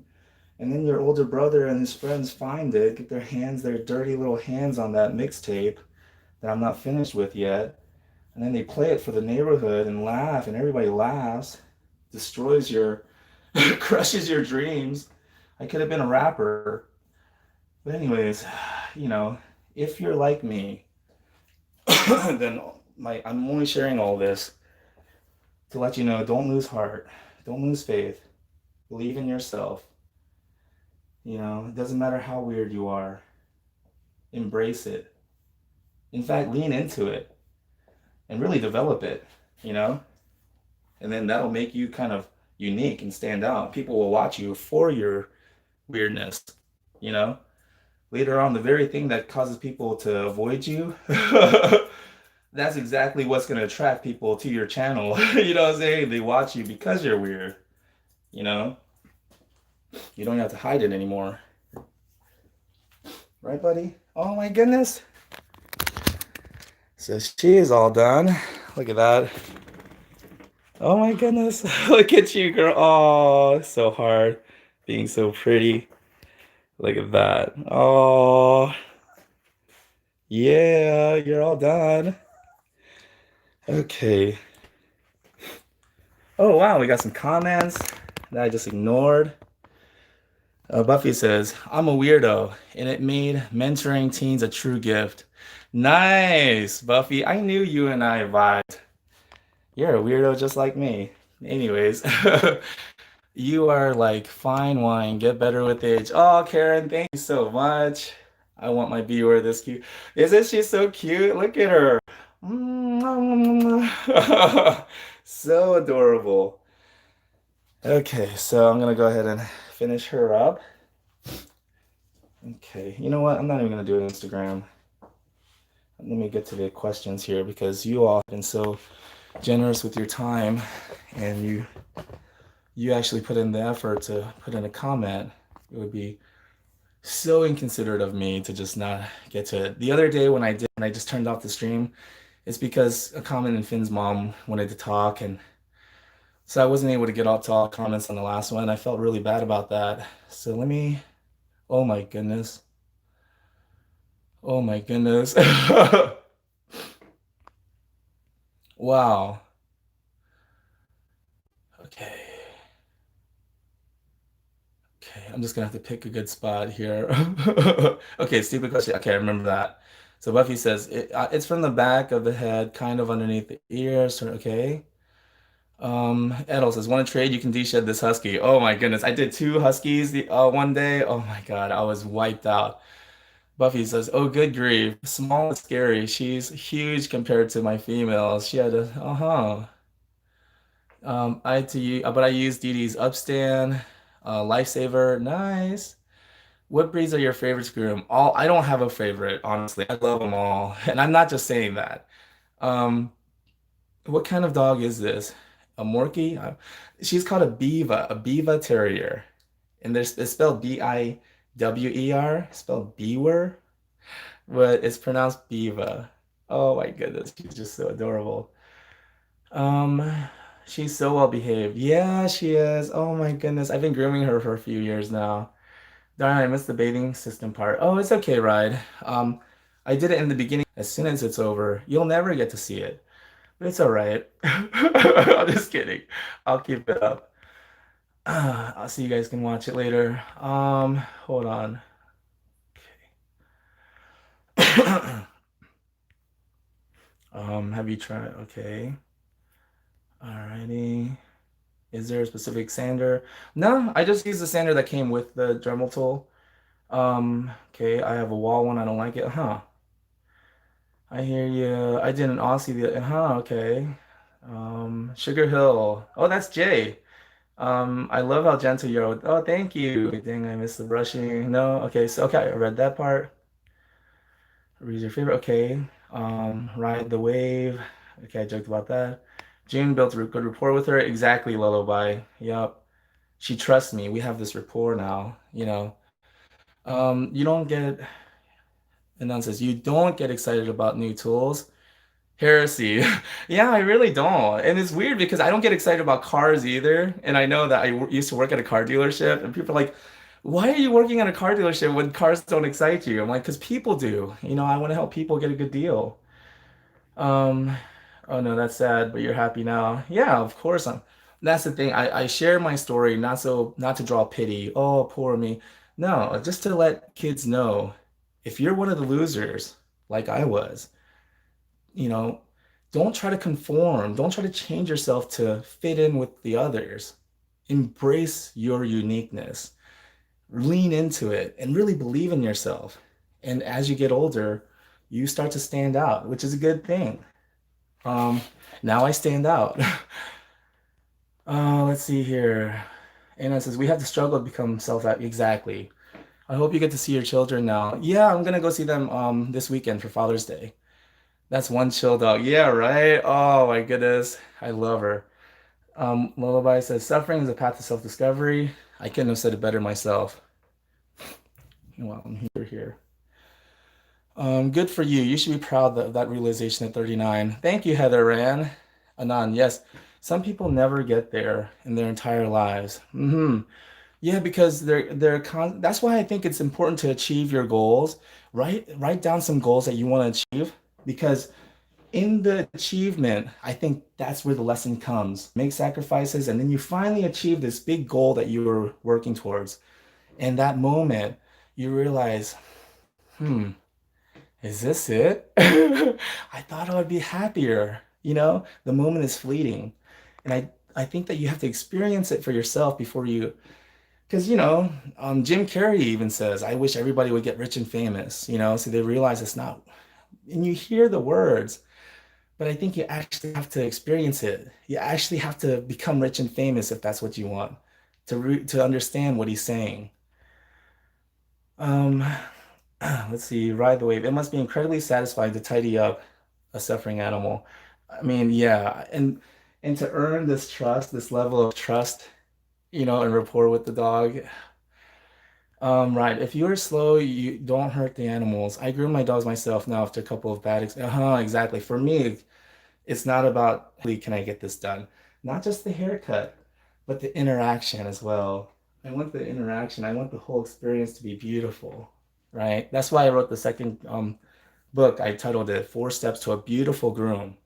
And then your older brother and his friends find it, get their dirty little hands on that mixtape that I'm not finished with yet. And then they play it for the neighborhood and laugh, and everybody laughs, destroys your, crushes your dreams. I could have been a rapper. But, anyways, you know, if you're like me, then I'm only sharing all this to let you know, don't lose heart, don't lose faith, believe in yourself. You know, it doesn't matter how weird you are, embrace it. In fact, lean into it and really develop it, you know? And then that'll make you kind of unique and stand out. People will watch you for your weirdness, you know? Later on, the very thing that causes people to avoid you, that's exactly what's going to attract people to your channel. You know what I'm saying? They watch you because you're weird, you know? You don't have to hide it anymore. Right, buddy? Oh my goodness. So she is all done. Look at that. Oh my goodness. Look at you, girl. Oh, so hard. Being so pretty. Look at that. Oh, yeah, you're all done. Okay. Oh, wow, we got some comments that I just ignored. Buffy says, I'm a weirdo, and it made mentoring teens a true gift. Nice, Buffy. I knew you and I vibed. You're a weirdo just like me. Anyways, you are like fine wine, get better with age. Oh, Karen, thank you so much. I want my viewer this cute. Isn't she so cute? Look at her. So adorable. Okay, so I'm gonna go ahead and finish her up. Okay, you know what? I'm not even gonna do an Instagram. Let me get to the questions here because you all have been so generous with your time and you actually put in the effort to put in a comment. It would be so inconsiderate of me to just not get to it. The other day when I just turned off the stream, it's because a comment in Finn's mom wanted to talk, and so I wasn't able to get all to all comments on the last one. I felt really bad about that. So let me, oh my goodness. Oh my goodness. Wow. Okay. Okay, I'm just gonna have to pick a good spot here. Okay, stupid question. Okay, I remember that. So Buffy says it's from the back of the head, kind of underneath the ears. Okay. Edel says, "Want to trade? You can de-shed this husky." Oh my goodness, I did two huskies the one day. Oh my God, I was wiped out. Buffy says, "Oh, good grief, small and scary. She's huge compared to my females. She had a uh-huh. I had to use, but I used Dee Dee's Upstand, Lifesaver. Nice. What breeds are your favorites, Groom? All I don't have a favorite, honestly. I love them all, and I'm not just saying that. Um, what kind of dog is this? A Morkie? She's called a Biva Terrier, and it's spelled Biwer, spelled Beaver, but it's pronounced Biva. Oh my goodness, she's just so adorable. Um, she's so well behaved. Yeah, she is. Oh my goodness, I've been grooming her for a few years now. Darn, I missed the bathing system part. Oh, it's okay, Ride. I did it in the beginning. As soon as it's over, you'll never get to see it. But it's all right. I'm just kidding. I'll keep it up. I'll see you guys can watch it later. Hold on. Okay. Have you tried? Okay. Alrighty. Is there a specific sander? No, I just use the sander that came with the Dremel tool. Okay, I have a wall one. I don't like it. Huh. I hear you. I did an Aussie huh, okay. Sugar Hill. Oh, that's Jay. I love how gentle you're. Oh, thank you. Dang, I missed the brushing. No, okay, so okay, I read that part. Read your favorite. Okay. Ride the wave. Okay, I joked about that. June built a good rapport with her. Exactly, Lullaby. Yep. She trusts me. We have this rapport now, you know. You don't get, and then says, you don't get excited about new tools. Heresy. Yeah, I really don't. And it's weird because I don't get excited about cars either. And I know that used to work at a car dealership, and people are like, why are you working at a car dealership when cars don't excite you? I'm like, because people do. You know, I want to help people get a good deal. Um, oh no, that's sad, but you're happy now. Yeah, of course I'm. That's the thing. I share my story not to draw pity. Oh, poor me. No, just to let kids know if you're one of the losers, like I was, you know, don't try to conform. Don't try to change yourself to fit in with the others. Embrace your uniqueness. Lean into it and really believe in yourself. And as you get older, you start to stand out, which is a good thing. Um, Now I stand out. Let's see here. Anna says we have to struggle to become self exactly. I hope you get to see your children now. Yeah, I'm gonna go see them this weekend for Father's Day. That's one chill dog. Yeah, right? Oh my goodness. I love her. Lullaby says suffering is a path to self-discovery. I couldn't have said it better myself. Well, I'm here. Good for you. You should be proud of that realization at 39. Thank you, Heather Rand. Anan, yes. Some people never get there in their entire lives. Yeah, because that's why I think it's important to achieve your goals. Write down some goals that you want to achieve because in the achievement, I think that's where the lesson comes. Make sacrifices, and then you finally achieve this big goal that you were working towards. And that moment, you realize, hmm, is this it? I thought I would be happier. You know, the moment is fleeting. And I think that you have to experience it for yourself before you, because, Jim Carrey even says, I wish everybody would get rich and famous, so they realize it's not, and you hear the words, but I think you actually have to experience it. You actually have to become rich and famous if that's what you want to understand what he's saying. Um, let's see, ride the wave. It must be incredibly satisfying to tidy up a suffering animal. I mean, yeah, and to earn this trust, this level of trust, and rapport with the dog. Right. If you're slow, you don't hurt the animals. I groom my dogs myself now after a couple of exactly. For me, it's not about, "Hey, can I get this done?" Not just the haircut, but the interaction as well. I want the interaction. I want the whole experience to be beautiful, right? That's why I wrote the second book. I titled it Four Steps to a Beautiful Groom.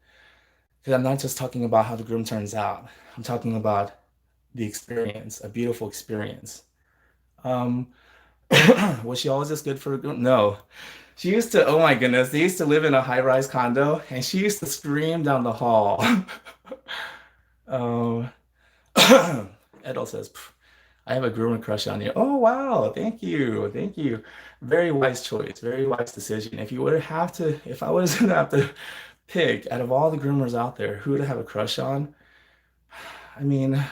Because I'm not just talking about how the groom turns out. I'm talking about the experience, a beautiful experience. Um, was she always this good for a groom? No. She used to, oh my goodness, they used to live in a high-rise condo, and she used to scream down the hall. Um, Edel says, I have a groomer crush on you. Oh wow, thank you, thank you. Very wise choice, very wise decision. If I was gonna have to pick out of all the groomers out there, who to have a crush on, I mean,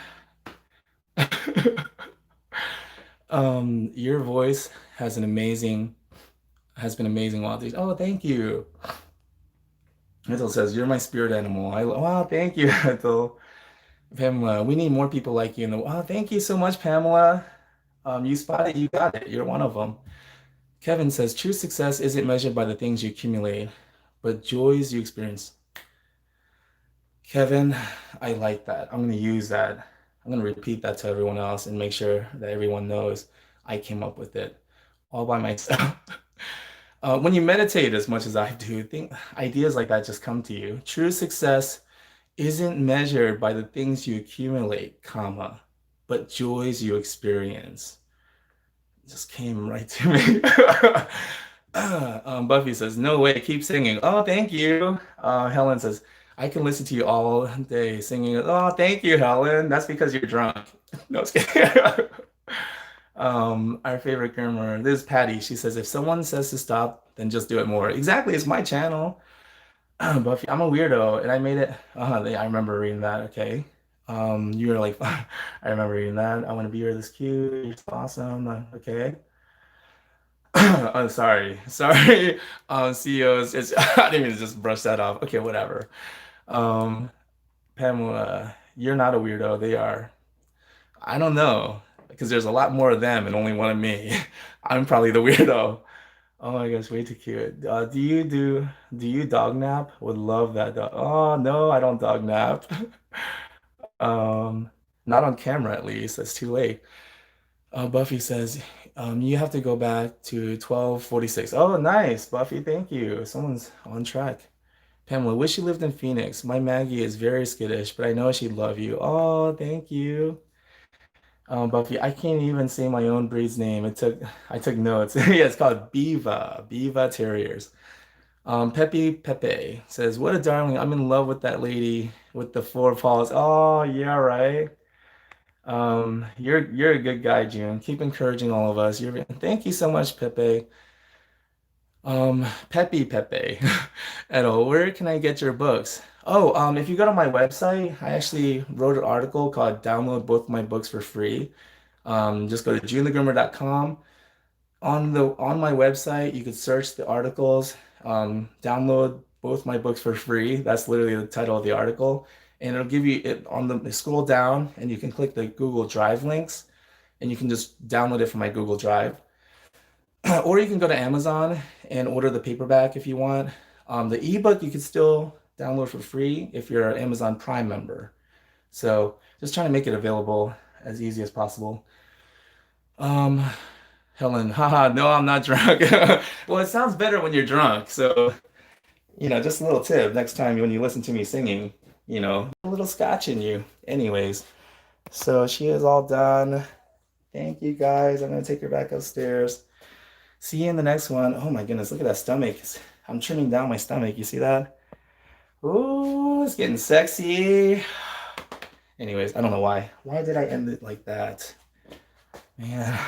your voice has been amazing while these. Oh, thank you. Ethel says, "You're my spirit animal." Wow, thank you, Ethel. Pamela, we need more people like you in the. Wow, thank you so much, Pamela. You spotted, you got it. You're one of them. Kevin says, "True success isn't measured by the things you accumulate, but joys you experience." Kevin, I like that. I'm going to use that. I'm going to repeat that to everyone else and make sure that everyone knows I came up with it all by myself. When you meditate as much as I do, think ideas like that just come to you. True success isn't measured by the things you accumulate, comma, but joys you experience. It just came right to me. Buffy says, "No way, keep singing." Oh, thank you. Helen says, "I can listen to you all day singing." Oh, thank you, Helen. That's because you're drunk. No, just kidding. Our favorite groomer, this is Patty. She says, "If someone says to stop, then just do it more." Exactly, it's my channel. Buffy, I'm a weirdo, and I made it. I remember reading that. Okay. You were like, I remember reading that. I want to be here. This cute. You're so awesome. Okay. I'm sorry. CEOs. I didn't even just brush that off. Okay, whatever. Um, Pamela, you're not a weirdo. They are. I don't know, because there's a lot more of them and only one of me. I'm probably the weirdo. Oh my gosh, way too cute. Do you dog nap? Would love that dog. Oh no, I don't dog nap. Um, Not on camera at least. That's too late. Buffy says, you have to go back to 12:46. Oh, nice, Buffy. Thank you. Someone's on track. Pamela, wish you lived in Phoenix. My Maggie is very skittish, but I know she'd love you. Oh, thank you. Buffy, I can't even say my own breed's name. I took notes. Yeah, it's called Biva Terriers. Pepe says, "What a darling! I'm in love with that lady with the four paws." Oh, yeah, right. You're a good guy, June. Keep encouraging all of us. Thank you so much, Pepe. Pepe. Edo, where can I get your books? Oh, if you go to my website, I actually wrote an article called "Download Both My Books for Free." Just go to junethegroomer.com. On my website, you could search the articles, download both my books for free. That's literally the title of the article, and it'll give you it on the scroll down, and you can click the Google Drive links, and you can just download it from my Google Drive. Or you can go to Amazon and order the paperback if you want. The ebook you can still download for free if you're an Amazon Prime member. So just trying to make it available as easy as possible. Um, Helen, haha, no, I'm not drunk. Well, it sounds better when you're drunk. So, just a little tip next time when you listen to me singing, a little scotch in you. Anyways, so she is all done. Thank you guys. I'm gonna take her back upstairs. See you in the next one. Oh my goodness, look at that stomach. I'm trimming down my stomach. You see that? Ooh, it's getting sexy. Anyways, I don't know why. Why did I end it like that? Man.